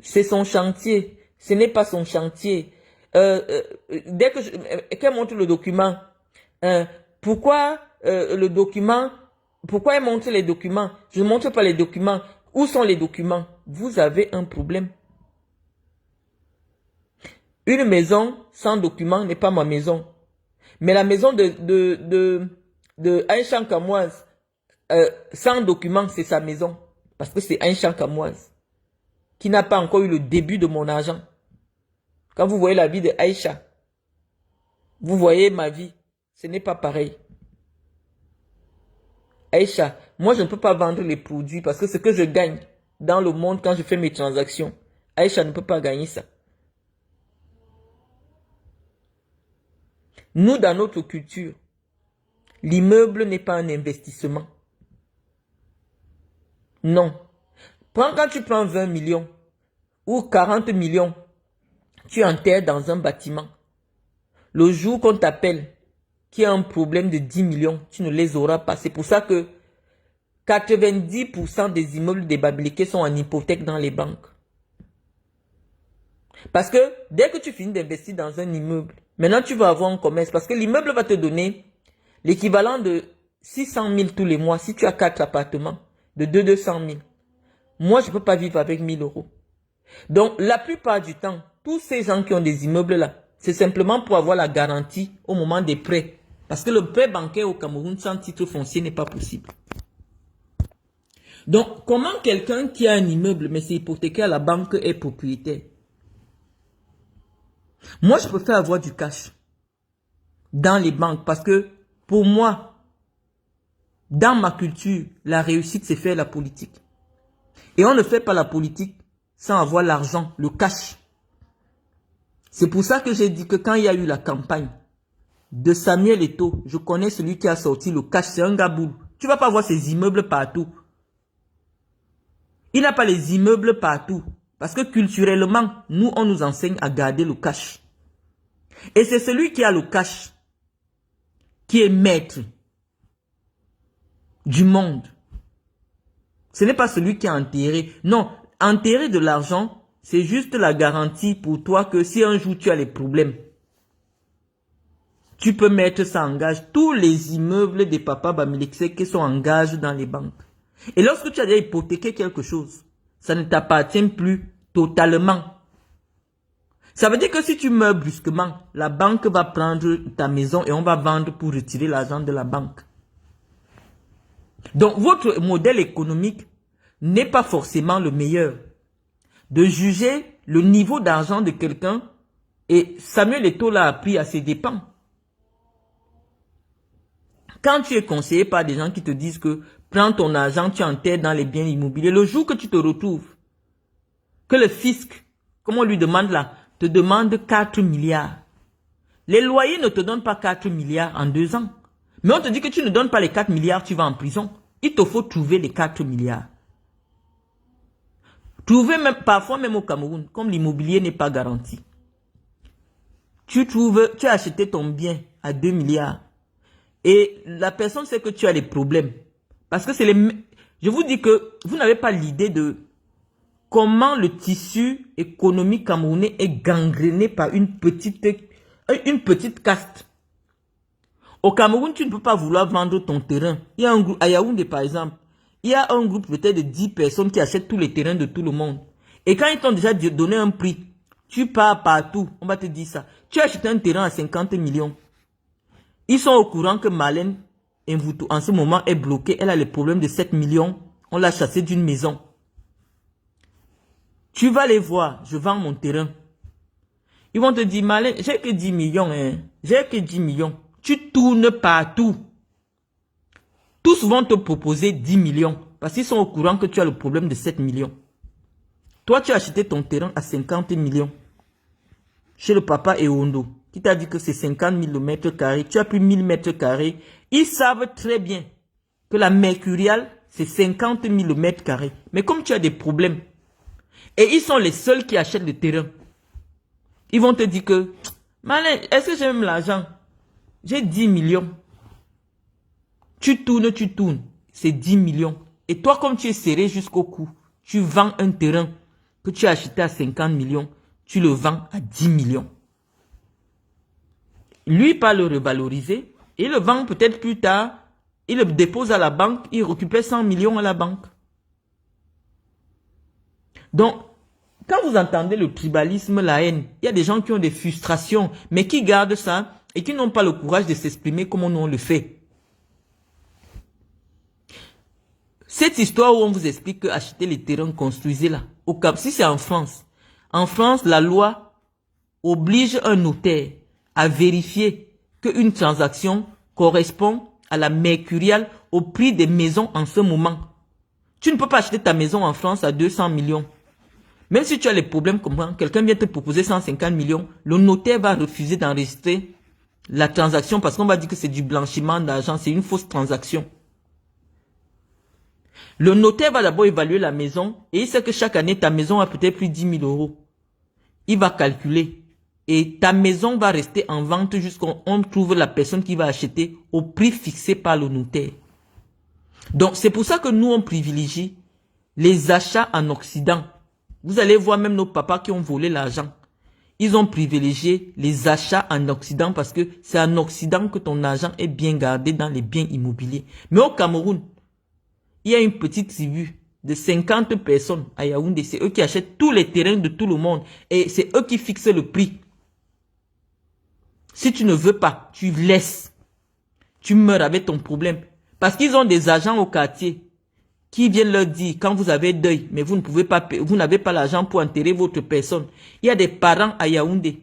C'est son chantier. Ce n'est pas son chantier. Dès que qu'elle montre le document, pourquoi le document, pourquoi elle montre les documents? Je ne montre pas les documents. Où sont les documents? Vous avez un problème. Une maison sans document n'est pas ma maison. Mais la maison de Aïcha Kamoise, sans document, c'est sa maison. Parce que c'est Aïcha Kamoise qui n'a pas encore eu le début de mon argent. Quand vous voyez la vie de Aïcha, vous voyez ma vie. Ce n'est pas pareil. Aïcha, moi je ne peux pas vendre les produits parce que ce que je gagne dans le monde quand je fais mes transactions, Aïcha ne peut pas gagner ça. Nous, dans notre culture, l'immeuble n'est pas un investissement. Non. Quand tu prends 20 millions ou 40 millions, tu enterres dans un bâtiment. Le jour qu'on t'appelle, qu'il y a un problème de 10 millions, tu ne les auras pas. C'est pour ça que 90% des immeubles débabliqués sont en hypothèque dans les banques. Parce que dès que tu finis d'investir dans un immeuble, maintenant tu vas avoir un commerce. Parce que l'immeuble va te donner l'équivalent de 600 000 tous les mois. Si tu as 4 appartements, de 200 000. Moi, je ne peux pas vivre avec 1000 euros. Donc, la plupart du temps, tous ces gens qui ont des immeubles là, c'est simplement pour avoir la garantie au moment des prêts. Parce que le prêt bancaire au Cameroun sans titre foncier n'est pas possible. Donc, comment quelqu'un qui a un immeuble, mais c'est hypothéqué à la banque, est propriétaire? Moi, je préfère avoir du cash dans les banques parce que, pour moi, dans ma culture, la réussite, c'est faire la politique. Et on ne fait pas la politique sans avoir l'argent, le cash. C'est pour ça que j'ai dit que quand il y a eu la campagne de Samuel Eto'o, je connais celui qui a sorti le cash, c'est un gaboul. Tu ne vas pas voir ces immeubles partout. Il n'a pas les immeubles partout. Parce que culturellement, nous, on nous enseigne à garder le cash. Et c'est celui qui a le cash qui est maître du monde. Ce n'est pas celui qui a enterré. Non, enterrer de l'argent, c'est juste la garantie pour toi que si un jour tu as les problèmes, tu peux mettre ça en gage. Tous les immeubles des papas Bamileke qui sont en gage dans les banques. Et lorsque tu as déjà hypothéqué quelque chose, ça ne t'appartient plus totalement. Ça veut dire que si tu meurs brusquement, la banque va prendre ta maison et on va vendre pour retirer l'argent de la banque. Donc, votre modèle économique n'est pas forcément le meilleur. De juger le niveau d'argent de quelqu'un, et Samuel Eto'o l'a appris à ses dépens. Quand tu es conseillé par des gens qui te disent que prends ton argent, tu enterres dans les biens immobiliers, le jour que tu te retrouves, que le fisc, comme on lui demande là, te demande 4 milliards. Les loyers ne te donnent pas 4 milliards en 2 ans. Mais on te dit que tu ne donnes pas les 4 milliards, tu vas en prison. Il te faut trouver les 4 milliards. Trouver même, parfois même au Cameroun, comme l'immobilier n'est pas garanti. Tu as acheté ton bien à 2 milliards. Et la personne sait que tu as des problèmes. Parce que c'est les... Je vous dis que vous n'avez pas l'idée de comment le tissu économique camerounais est gangréné par une petite caste. Au Cameroun, tu ne peux pas vouloir vendre ton terrain. Il y a un groupe, à Yaoundé par exemple, il y a un groupe peut-être de 10 personnes qui achètent tous les terrains de tout le monde. Et quand ils t'ont déjà donné un prix, tu pars partout, on va te dire ça. Tu as acheté un terrain à 50 millions. Ils sont au courant que Marlène Mvuto, en ce moment, est bloquée. Elle a le problème de 7 millions. On l'a chassée d'une maison. Tu vas les voir, je vends mon terrain. Ils vont te dire, Marlène, j'ai que 10 millions, hein. J'ai que 10 millions. Tu tournes partout. Tous vont te proposer 10 millions. Parce qu'ils sont au courant que tu as le problème de 7 millions. Toi, tu as acheté ton terrain à 50 millions. Chez le papa Eondo, qui t'a dit que c'est 50 000 mètres carrés. Tu as pris 1000 mètres carrés. Ils savent très bien que la mercuriale, c'est 50 000 mètres carrés. Mais comme tu as des problèmes, et ils sont les seuls qui achètent le terrain, ils vont te dire que, Malin, est-ce que j'ai même l'argent? J'ai 10 millions. Tu tournes, c'est 10 millions. Et toi, comme tu es serré jusqu'au cou, tu vends un terrain que tu as acheté à 50 millions, tu le vends à 10 millions. Lui, pas le revaloriser, il le vend peut-être plus tard, il le dépose à la banque, il récupère 100 millions à la banque. Donc, quand vous entendez le tribalisme, la haine, il y a des gens qui ont des frustrations, mais qui gardent ça et qui n'ont pas le courage de s'exprimer comme nous on le fait. Cette histoire où on vous explique que acheter les terrains, construisez-la. Au Cap, si c'est en France, la loi oblige un notaire à vérifier qu'une transaction correspond à la mercuriale au prix des maisons en ce moment. Tu ne peux pas acheter ta maison en France à 200 millions. Même si tu as les problèmes comme ça, quelqu'un vient te proposer 150 millions, le notaire va refuser d'enregistrer la transaction parce qu'on va dire que c'est du blanchiment d'argent, c'est une fausse transaction. Le notaire va d'abord évaluer la maison et il sait que chaque année, ta maison a peut-être plus 10 000 euros. Il va calculer et ta maison va rester en vente jusqu'à ce qu'on trouve la personne qui va acheter au prix fixé par le notaire. Donc, c'est pour ça que nous, on privilégie les achats en Occident. Vous allez voir même nos papas qui ont volé l'argent. Ils ont privilégié les achats en Occident parce que c'est en Occident que ton argent est bien gardé dans les biens immobiliers. Mais au Cameroun, il y a une petite tribu de 50 personnes à Yaoundé. C'est eux qui achètent tous les terrains de tout le monde. Et c'est eux qui fixent le prix. Si tu ne veux pas, tu laisses. Tu meurs avec ton problème. Parce qu'ils ont des agents au quartier qui viennent leur dire, quand vous avez deuil, mais vous ne pouvez pas, vous n'avez pas l'argent pour enterrer votre personne. Il y a des parents à Yaoundé,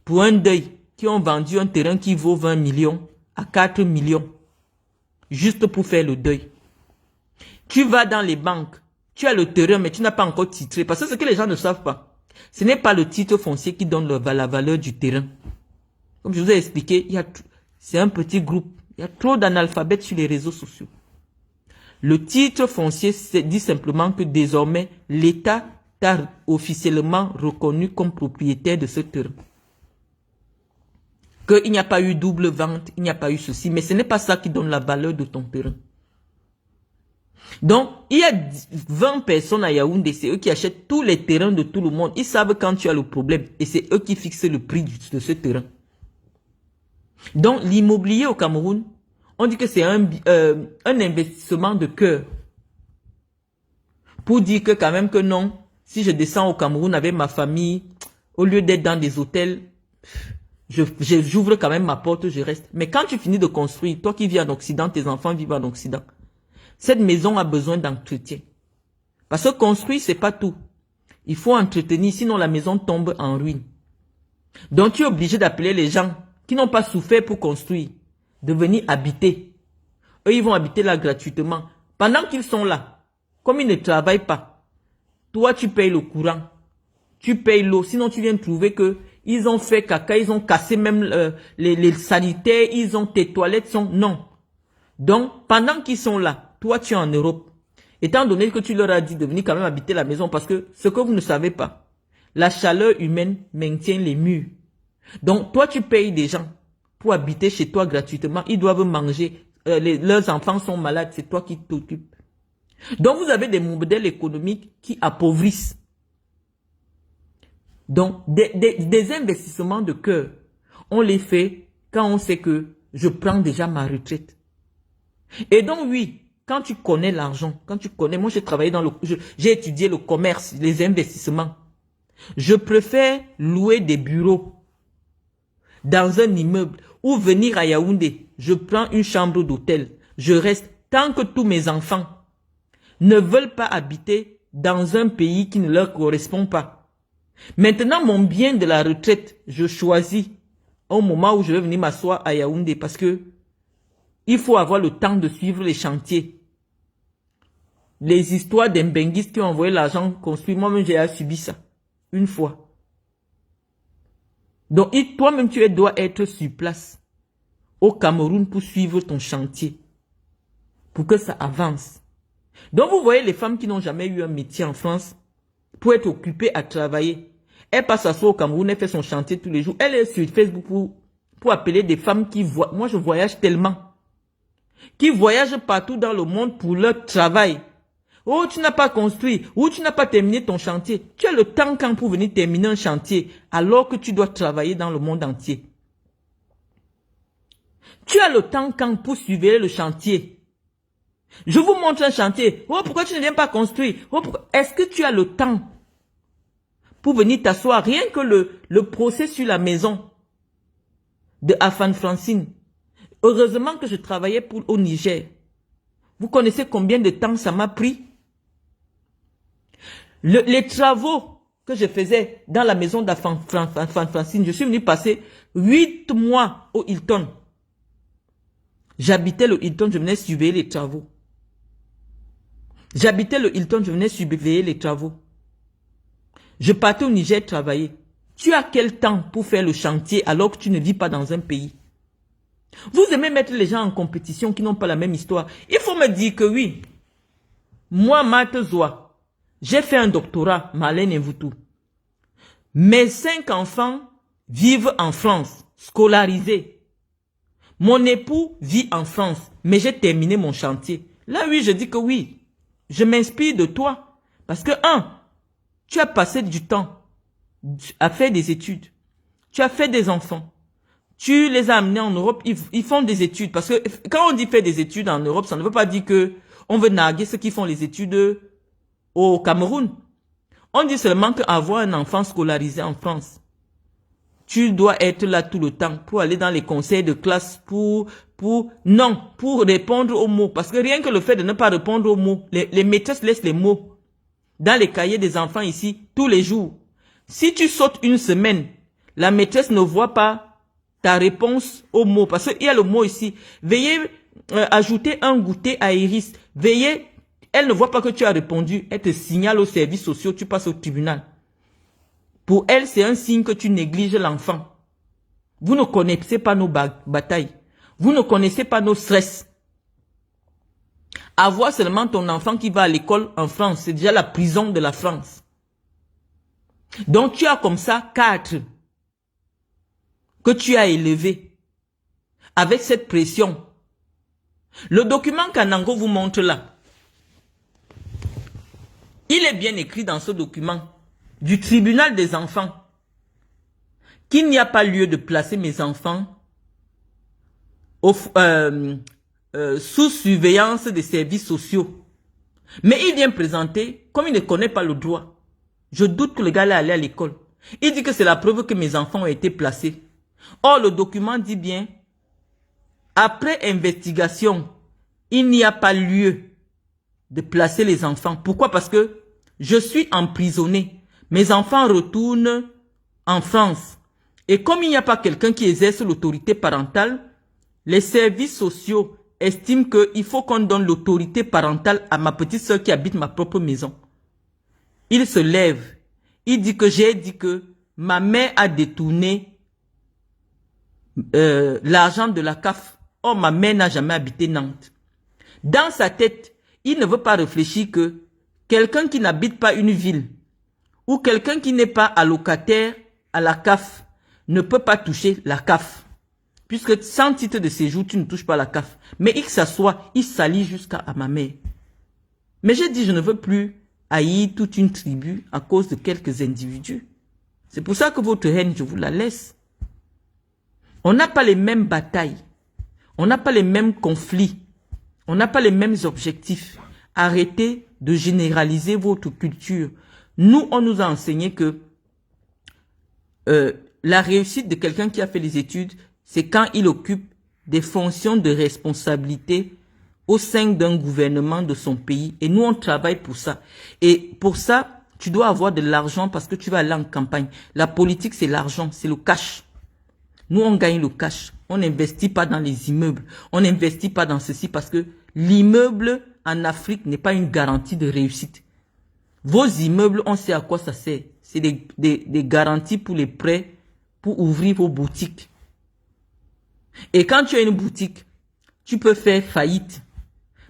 pour un deuil, qui ont vendu un terrain qui vaut 20 millions à 4 millions. Juste pour faire le deuil. Tu vas dans les banques, tu as le terrain, mais tu n'as pas encore titré. Parce que ce que les gens ne savent pas, ce n'est pas le titre foncier qui donne la valeur du terrain. Comme je vous ai expliqué, c'est un petit groupe. Il y a trop d'analphabètes sur les réseaux sociaux. Le titre foncier dit simplement que désormais, l'État t'a officiellement reconnu comme propriétaire de ce terrain. Qu'il n'y a pas eu double vente, il n'y a pas eu ceci. Mais ce n'est pas ça qui donne la valeur de ton terrain. Donc, il y a 20 personnes à Yaoundé, c'est eux qui achètent tous les terrains de tout le monde. Ils savent quand tu as le problème et c'est eux qui fixent le prix de ce terrain. Donc, l'immobilier au Cameroun, on dit que c'est un investissement de cœur. Pour dire que quand même que non, si je descends au Cameroun avec ma famille, au lieu d'être dans des hôtels, j'ouvre quand même ma porte, je reste. Mais quand tu finis de construire, toi qui vis en Occident, tes enfants vivent en Occident, cette maison a besoin d'entretien. Parce que construire, c'est pas tout. Il faut entretenir, sinon la maison tombe en ruine. Donc tu es obligé d'appeler les gens qui n'ont pas souffert pour construire, de venir habiter. Eux, ils vont habiter là gratuitement. Pendant qu'ils sont là, comme ils ne travaillent pas, toi, tu payes le courant, tu payes l'eau. Sinon, tu viens trouver que ils ont fait caca, ils ont cassé même les sanitaires, ils ont tes toilettes sont... Non. Donc, pendant qu'ils sont là, toi, tu es en Europe. Étant donné que tu leur as dit de venir quand même habiter la maison, parce que ce que vous ne savez pas, la chaleur humaine maintient les murs. Donc, toi, tu payes des gens pour habiter chez toi gratuitement. Ils doivent manger. Leurs enfants sont malades. C'est toi qui t'occupes. Donc, vous avez des modèles économiques qui appauvrissent. Donc, des investissements de cœur, on les fait quand on sait que je prends déjà ma retraite. Et donc, oui, quand tu connais l'argent, quand tu connais, moi j'ai travaillé dans j'ai étudié le commerce, les investissements. Je préfère louer des bureaux dans un immeuble ou venir à Yaoundé. Je prends une chambre d'hôtel. Je reste tant que tous mes enfants ne veulent pas habiter dans un pays qui ne leur correspond pas. Maintenant, mon bien de la retraite, je choisis au moment où je vais venir m'asseoir à Yaoundé parce que il faut avoir le temps de suivre les chantiers. Les histoires d'Embenguistes qui ont envoyé l'argent construit, moi-même j'ai subi ça une fois. Donc toi-même tu dois être sur place au Cameroun pour suivre ton chantier, pour que ça avance. Donc vous voyez les femmes qui n'ont jamais eu un métier en France, pour être occupées à travailler. Elle passe à soi au Cameroun, elle fait son chantier tous les jours. Elle est sur Facebook pour appeler des femmes qui voient. Moi je voyage tellement. Qui voyagent partout dans le monde pour leur travail. Oh, tu n'as pas construit, ou tu n'as pas terminé ton chantier. Tu as le temps quand pour venir terminer un chantier, alors que tu dois travailler dans le monde entier. Tu as le temps quand pour suivre le chantier. Je vous montre un chantier. Oh, pourquoi tu ne viens pas construire? Oh, est-ce que tu as le temps pour venir t'asseoir? Rien que le procès sur la maison de Afan Francine. Heureusement que je travaillais au Niger. Vous connaissez combien de temps ça m'a pris? Les travaux que je faisais dans la maison d'Afan Francine, je suis venu passer 8 mois au Hilton. J'habitais le Hilton, je venais surveiller les travaux. J'habitais le Hilton, je venais surveiller les travaux. Je partais au Niger travailler. Tu as quel temps pour faire le chantier alors que tu ne vis pas dans un pays? Vous aimez mettre les gens en compétition qui n'ont pas la même histoire. Il faut me dire que oui, moi, Marthe Zoua, j'ai fait un doctorat, Marlène Mvoutou. Mes 5 enfants vivent en France, scolarisés. Mon époux vit en France, mais j'ai terminé mon chantier. Là, oui, je dis que oui, je m'inspire de toi. Parce que, tu as passé du temps à faire des études. Tu as fait des enfants. Tu les as amenés en Europe, ils font des études. Parce que quand on dit faire des études en Europe, ça ne veut pas dire que on veut narguer ceux qui font les études au Cameroun. On dit seulement qu'avoir un enfant scolarisé en France, tu dois être là tout le temps pour aller dans les conseils de classe, pour répondre aux mots. Parce que rien que le fait de ne pas répondre aux mots, les maîtresses laissent les mots dans les cahiers des enfants ici tous les jours. Si tu sautes une semaine, la maîtresse ne voit pas ta réponse au mot. Parce qu'il y a le mot ici. Veuillez ajouter un goûter à Iris. Veuillez, elle ne voit pas que tu as répondu. Elle te signale aux services sociaux, tu passes au tribunal. Pour elle, c'est un signe que tu négliges l'enfant. Vous ne connaissez pas nos batailles. Vous ne connaissez pas nos stress. Avoir seulement ton enfant qui va à l'école en France, c'est déjà la prison de la France. Donc tu as comme ça 4 que tu as élevés avec cette pression. Le document qu'Anango vous montre là, il est bien écrit dans ce document du tribunal des enfants qu'il n'y a pas lieu de placer mes enfants sous surveillance des services sociaux. Mais il vient présenter, comme il ne connaît pas le droit, je doute que le gars là allait à l'école. Il dit que c'est la preuve que mes enfants ont été placés. Or, le document dit bien, après investigation, il n'y a pas lieu de placer les enfants. Pourquoi? Parce que je suis emprisonné. Mes enfants retournent en France. Et comme il n'y a pas quelqu'un qui exerce l'autorité parentale, les services sociaux estiment qu'il faut qu'on donne l'autorité parentale à ma petite soeur qui habite ma propre maison. Il se lève. Il dit que j'ai dit que ma mère a détourné l'argent de la CAF. Or, ma mère n'a jamais habité Nantes. Dans sa tête, il ne veut pas réfléchir que quelqu'un qui n'habite pas une ville ou quelqu'un qui n'est pas allocataire à la CAF ne peut pas toucher la CAF. Puisque sans titre de séjour, tu ne touches pas la CAF. Mais il s'assoit, il s'allie jusqu'à ma mère. Mais j'ai dit, je ne veux plus haïr toute une tribu à cause de quelques individus. C'est pour ça que votre haine, je vous la laisse. On n'a pas les mêmes batailles. On n'a pas les mêmes conflits. On n'a pas les mêmes objectifs. Arrêtez de généraliser votre culture. Nous, on nous a enseigné que la réussite de quelqu'un qui a fait les études, c'est quand il occupe des fonctions de responsabilité au sein d'un gouvernement de son pays. Et nous, on travaille pour ça. Et pour ça, tu dois avoir de l'argent parce que tu vas aller en campagne. La politique, c'est l'argent, c'est le cash. Nous, on gagne le cash. On n'investit pas dans les immeubles. On n'investit pas dans ceci parce que l'immeuble en Afrique n'est pas une garantie de réussite. Vos immeubles, on sait à quoi ça sert. C'est des garanties pour les prêts, pour ouvrir vos boutiques. Et quand tu as une boutique, tu peux faire faillite.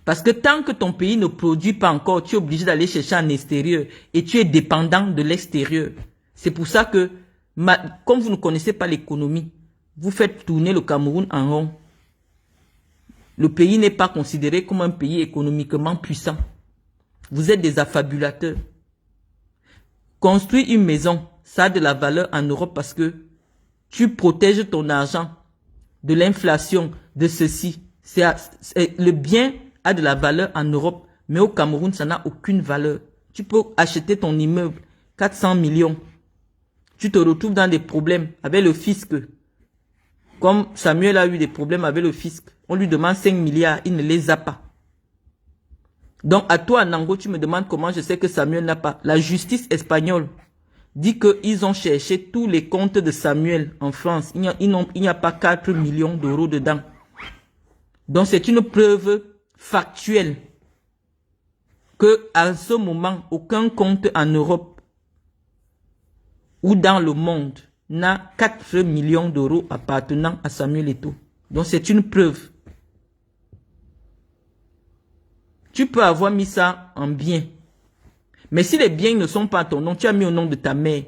Parce que tant que ton pays ne produit pas encore, tu es obligé d'aller chercher en extérieur et tu es dépendant de l'extérieur. C'est pour ça que, comme vous ne connaissez pas l'économie, vous faites tourner le Cameroun en rond. Le pays n'est pas considéré comme un pays économiquement puissant. Vous êtes des affabulateurs. Construire une maison, ça a de la valeur en Europe parce que tu protèges ton argent de l'inflation, de ceci. Le bien a de la valeur en Europe, mais au Cameroun, ça n'a aucune valeur. Tu peux acheter ton immeuble, 400 millions. Tu te retrouves dans des problèmes avec le fisc. Comme Samuel a eu des problèmes avec le fisc. On lui demande 5 milliards, il ne les a pas. Donc à toi, Nango, tu me demandes comment je sais que Samuel n'a pas. La justice espagnole dit qu'ils ont cherché tous les comptes de Samuel en France. Il n'y a pas 4 millions d'euros dedans. Donc c'est une preuve factuelle que à ce moment, aucun compte en Europe ou dans le monde n'a 4 millions d'euros appartenant à Samuel Eto'o. Donc c'est une preuve. Tu peux avoir mis ça en bien. Mais si les biens ne sont pas à ton nom, tu as mis au nom de ta mère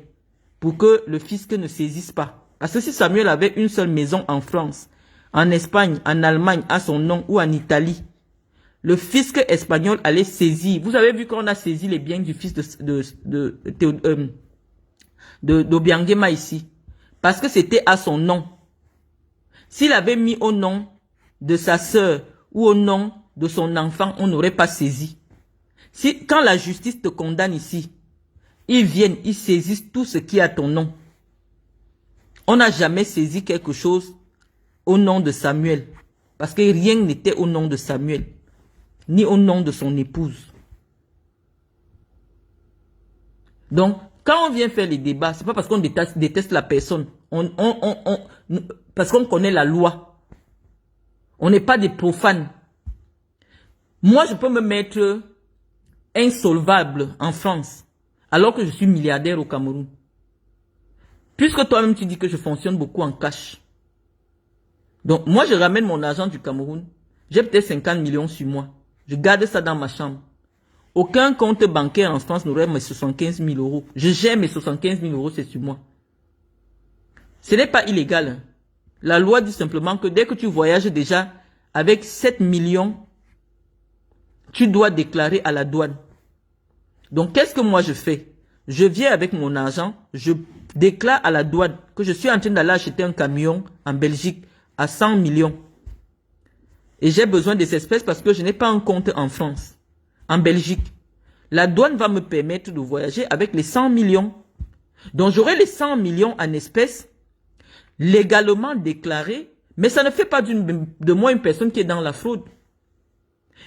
pour que le fisc ne saisisse pas. Parce que si Samuel avait une seule maison en France, en Espagne, en Allemagne, à son nom ou en Italie, le fisc espagnol allait saisir. Vous avez vu qu'on a saisi les biens du fils d'Obiangema ici. Parce que c'était à son nom. S'il avait mis au nom de sa sœur ou au nom de son enfant, on n'aurait pas saisi. Quand la justice te condamne ici, ils viennent, ils saisissent tout ce qui est à ton nom. On n'a jamais saisi quelque chose au nom de Samuel. Parce que rien n'était au nom de Samuel. Ni au nom de son épouse. Donc, quand on vient faire les débats, c'est pas parce qu'on déteste la personne. Parce qu'on connaît la loi. On n'est pas des profanes. Moi, je peux me mettre insolvable en France, alors que je suis milliardaire au Cameroun. Puisque toi-même tu dis que je fonctionne beaucoup en cash. Donc, moi, je ramène mon argent du Cameroun. J'ai peut-être 50 millions sur moi. Je garde ça dans ma chambre. Aucun compte bancaire en France n'aurait mes 75 000 euros. Je gère mes 75 000 euros, c'est sur moi. Ce n'est pas illégal. Hein. La loi dit simplement que dès que tu voyages déjà avec 7 millions, tu dois déclarer à la douane. Donc, qu'est-ce que moi je fais? Je viens avec mon argent, je déclare à la douane que je suis en train d'aller acheter un camion en Belgique à 100 millions. Et j'ai besoin des espèces parce que je n'ai pas un compte en France, en Belgique. La douane va me permettre de voyager avec les 100 millions. Donc, j'aurai les 100 millions en espèces, légalement déclarés, mais ça ne fait pas de moi une personne qui est dans la fraude.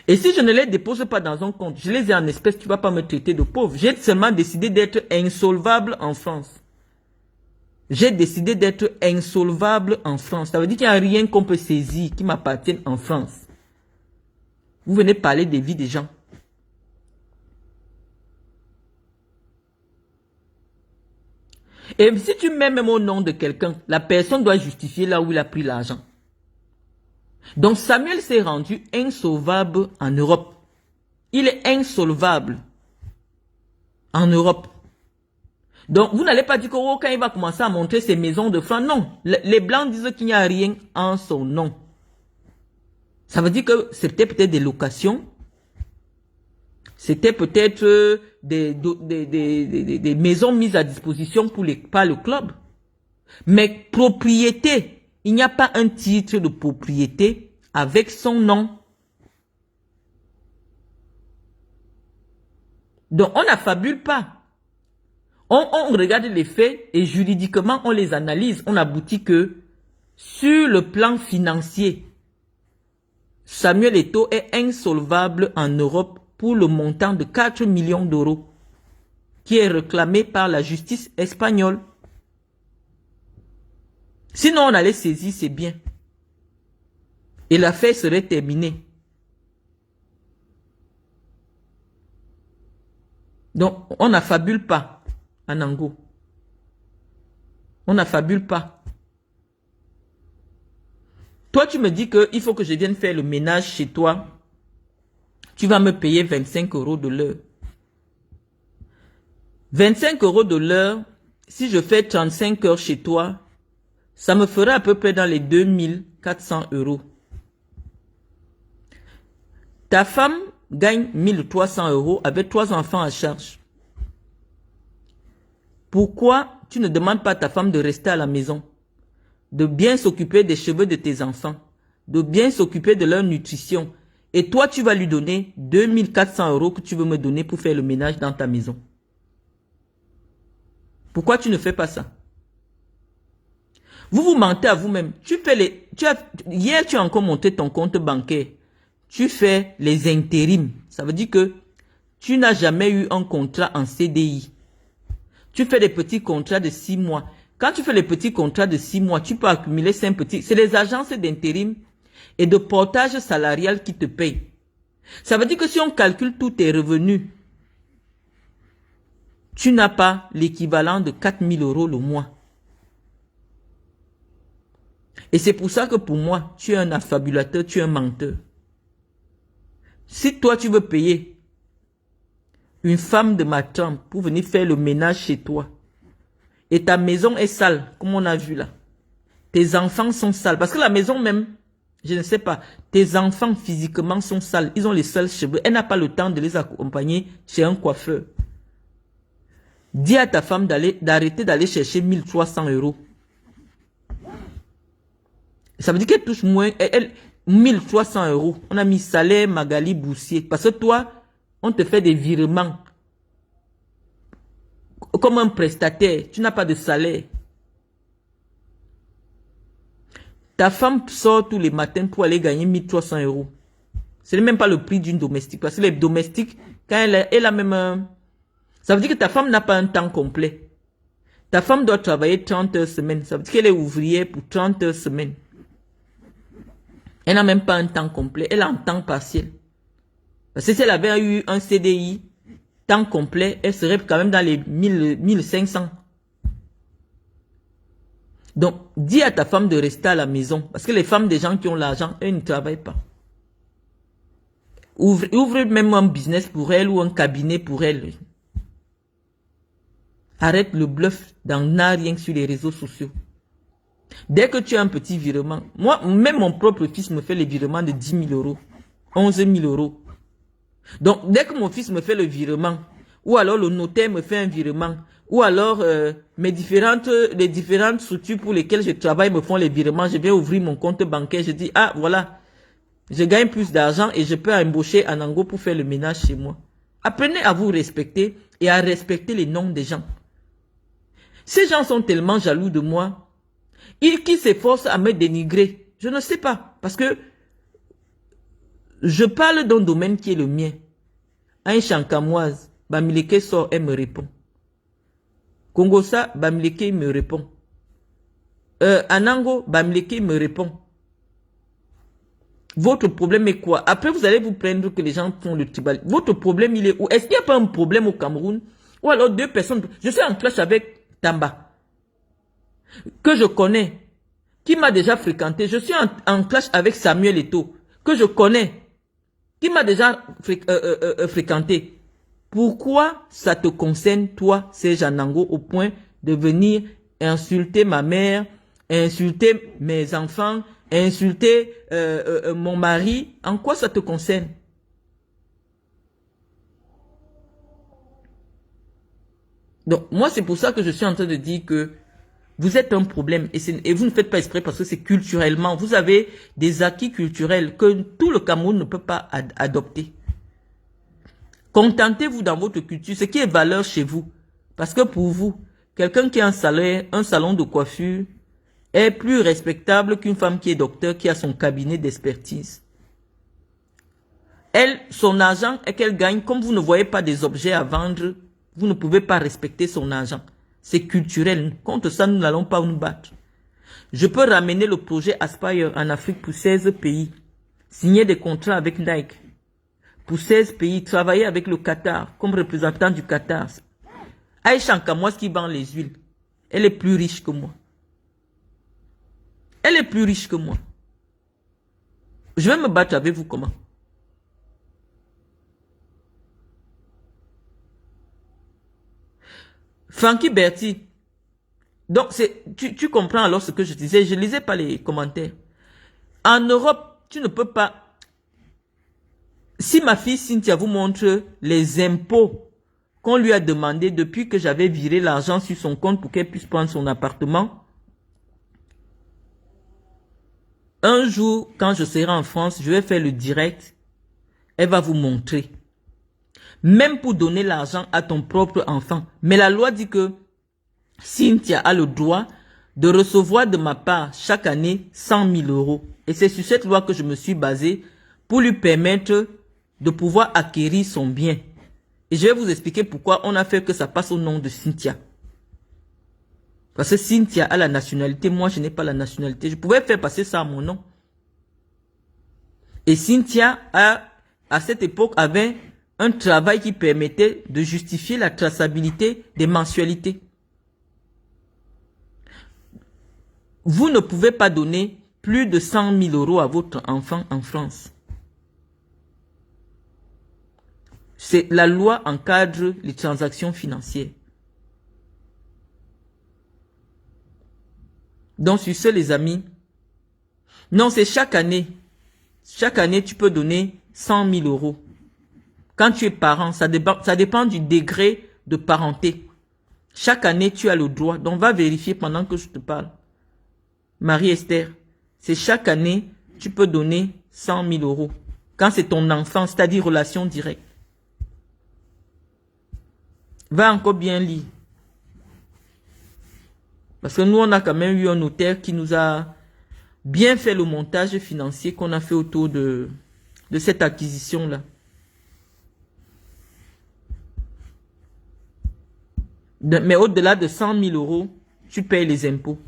Et si je ne les dépose pas dans un compte, je les ai en espèces, tu ne vas pas me traiter de pauvre. J'ai seulement décidé d'être insolvable en France. J'ai décidé d'être insolvable en France. Ça veut dire qu'il n'y a rien qu'on peut saisir qui m'appartienne en France. Vous venez parler des vies des gens. Et si tu mets même au nom de quelqu'un, la personne doit justifier là où il a pris l'argent. Donc Samuel s'est rendu insolvable en Europe. Il est insolvable en Europe. Donc vous n'allez pas dire que oh, quand il va commencer à montrer ses maisons de francs, non. Les Blancs disent qu'il n'y a rien en son nom. Ça veut dire que c'était peut-être des locations. C'était peut-être des maisons mises à disposition par le club. Mais propriété, il n'y a pas un titre de propriété avec son nom. Donc, on n'affabule pas. On regarde les faits et juridiquement, on les analyse. On aboutit que sur le plan financier, Samuel Eto'o est insolvable en Europe pour le montant de 4 millions d'euros qui est réclamé par la justice espagnole. Sinon, on allait saisir ses biens. Et l'affaire serait terminée. Donc, on n'affabule pas, Anango. On n'affabule pas. Toi, tu me dis qu'il faut que je vienne faire le ménage chez toi. Tu vas me payer 25 € de l'heure. 25 € de l'heure, si je fais 35 heures chez toi, ça me ferait à peu près dans les 2400 €. Ta femme gagne 1300 € avec 3 enfants à charge. Pourquoi tu ne demandes pas à ta femme de rester à la maison, de bien s'occuper des cheveux de tes enfants, de bien s'occuper de leur nutrition, et toi tu vas lui donner 2400 € que tu veux me donner pour faire le ménage dans ta maison? Pourquoi tu ne fais pas ça? Vous vous mentez à vous-même. Hier, tu as encore monté ton compte bancaire. Tu fais les intérims. Ça veut dire que tu n'as jamais eu un contrat en CDI. Tu fais des petits contrats de 6 mois. Quand tu fais les petits contrats de 6 mois, tu peux accumuler 5 petits. C'est les agences d'intérim et de portage salarial qui te payent. Ça veut dire que si on calcule tous tes revenus, tu n'as pas l'équivalent de 4000 € le mois. Et c'est pour ça que pour moi, tu es un affabulateur, tu es un menteur. Si toi, tu veux payer une femme de ma chambre pour venir faire le ménage chez toi, et ta maison est sale, comme on a vu là, tes enfants sont sales, parce que la maison même, je ne sais pas, tes enfants physiquement sont sales, ils ont les sales cheveux, elle n'a pas le temps de les accompagner chez un coiffeur. Dis à ta femme d'arrêter d'aller chercher 1300 €. Ça veut dire qu'elle touche moins, 1300 €. On a mis salaire Magali Boussier. Parce que toi, on te fait des virements. Comme un prestataire, tu n'as pas de salaire. Ta femme sort tous les matins pour aller gagner 1300 €. Ce n'est même pas le prix d'une domestique. Parce que les domestiques, quand elle a même... Ça veut dire que ta femme n'a pas un temps complet. Ta femme doit travailler 30 heures semaine. Ça veut dire qu'elle est ouvrière pour 30 heures semaine. Elle n'a même pas un temps complet. Elle a un temps partiel. Parce que si elle avait eu un CDI, temps complet, elle serait quand même dans les 1500. Donc, dis à ta femme de rester à la maison. Parce que les femmes des gens qui ont l'argent, elles ne travaillent pas. Ouvre même un business pour elle ou un cabinet pour elle. Arrête le bluff dans rien sur les réseaux sociaux. Dès que tu as un petit virement, moi, même mon propre fils me fait les virements de 10 000 €, 11 000 €. Donc, dès que mon fils me fait le virement, ou alors le notaire me fait un virement, ou alors les différentes structures pour lesquelles je travaille me font les virements, je viens ouvrir mon compte bancaire, je dis, ah voilà, je gagne plus d'argent et je peux embaucher Anango pour faire le ménage chez moi. Apprenez à vous respecter et à respecter les noms des gens. Ces gens sont tellement jaloux de moi, qui s'efforcent à me dénigrer. Je ne sais pas, parce que je parle d'un domaine qui est le mien. Un chancamoise, Bamileke sort, elle me répond. Kongosa, Bamileke me répond. Anango, Bamileke me répond. Votre problème est quoi? Après, vous allez vous plaindre que les gens font le tribal. Votre problème, il est où? Est-ce qu'il n'y a pas un problème au Cameroun? Ou alors deux personnes. Je suis en clash avec Tamba, que je connais, qui m'a déjà fréquenté. Je suis en clash avec Samuel Eto'o, que je connais, qui m'a déjà fréquenté. Pourquoi ça te concerne, toi, Serge Anango, au point de venir insulter ma mère, insulter mes enfants, insulter mon mari? En quoi ça te concerne? Donc, moi, c'est pour ça que je suis en train de dire que vous êtes un problème et vous ne faites pas exprès parce que c'est culturellement. Vous avez des acquis culturels que tout le Cameroun ne peut pas adopter. Contentez-vous dans votre culture, ce qui est valeur chez vous. Parce que pour vous, quelqu'un qui a un salon de coiffure est plus respectable qu'une femme qui est docteur, qui a son cabinet d'expertise. Elle, son argent est qu'elle gagne. Comme vous ne voyez pas des objets à vendre, vous ne pouvez pas respecter son argent. C'est culturel. Contre ça, nous n'allons pas nous battre. Je peux ramener le projet Aspire en Afrique pour 16 pays. Signer des contrats avec Nike. Pour 16 pays, travailler avec le Qatar comme représentant du Qatar. Aïcha Nkamwa, qui vend les huiles, elle est plus riche que moi. Elle est plus riche que moi. Je vais me battre avec vous comment? Frankie Berti. Donc, tu comprends alors ce que je disais. Je ne lisais pas les commentaires. En Europe, tu ne peux pas... Si ma fille Cynthia vous montre les impôts qu'on lui a demandé depuis que j'avais viré l'argent sur son compte pour qu'elle puisse prendre son appartement, un jour, quand je serai en France, je vais faire le direct. Elle va vous montrer. Même pour donner l'argent à ton propre enfant. Mais la loi dit que Cynthia a le droit de recevoir de ma part chaque année 100 000 euros. Et c'est sur cette loi que je me suis basé pour lui permettre de pouvoir acquérir son bien. Et je vais vous expliquer pourquoi on a fait que ça passe au nom de Cynthia. Parce que Cynthia a la nationalité, moi je n'ai pas la nationalité. Je pouvais faire passer ça à mon nom. Et Cynthia à cette époque avait un travail qui permettait de justifier la traçabilité des mensualités. Vous ne pouvez pas donner plus de 100 000 euros à votre enfant en France. C'est la loi encadre les transactions financières. Donc sur ce les amis, non c'est chaque année. Chaque année tu peux donner 100 000 euros. Quand tu es parent, ça dépend du degré de parenté. Chaque année tu as le droit. Donc va vérifier pendant que je te parle. Marie-Esther, c'est chaque année tu peux donner 100 000 euros. Quand c'est ton enfant, c'est-à-dire relation directe. Va encore bien lire. Parce que nous, on a quand même eu un notaire qui nous a bien fait le montage financier qu'on a fait autour de cette acquisition-là. Mais au-delà de 100 000 euros, tu payes les impôts.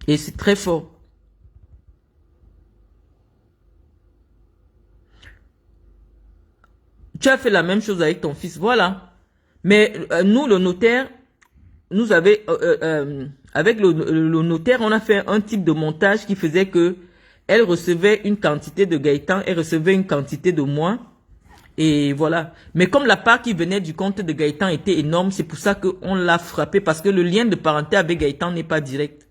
Et c'est très fort. Tu as fait la même chose avec ton fils, voilà. Mais nous, le notaire, avec le notaire, on a fait un type de montage qui faisait que elle recevait une quantité de Gaëtan, elle recevait une quantité de moi. Et voilà. Mais comme la part qui venait du compte de Gaëtan était énorme, c'est pour ça qu'on l'a frappé, parce que le lien de parenté avec Gaëtan n'est pas direct.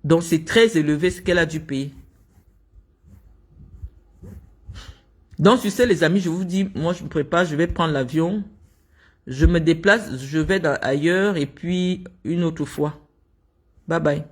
Donc c'est très élevé ce qu'elle a dû payer. Donc sur ce les amis, je vous dis, moi je me prépare, je vais prendre l'avion. Je me déplace, je vais ailleurs et puis une autre fois. Bye bye.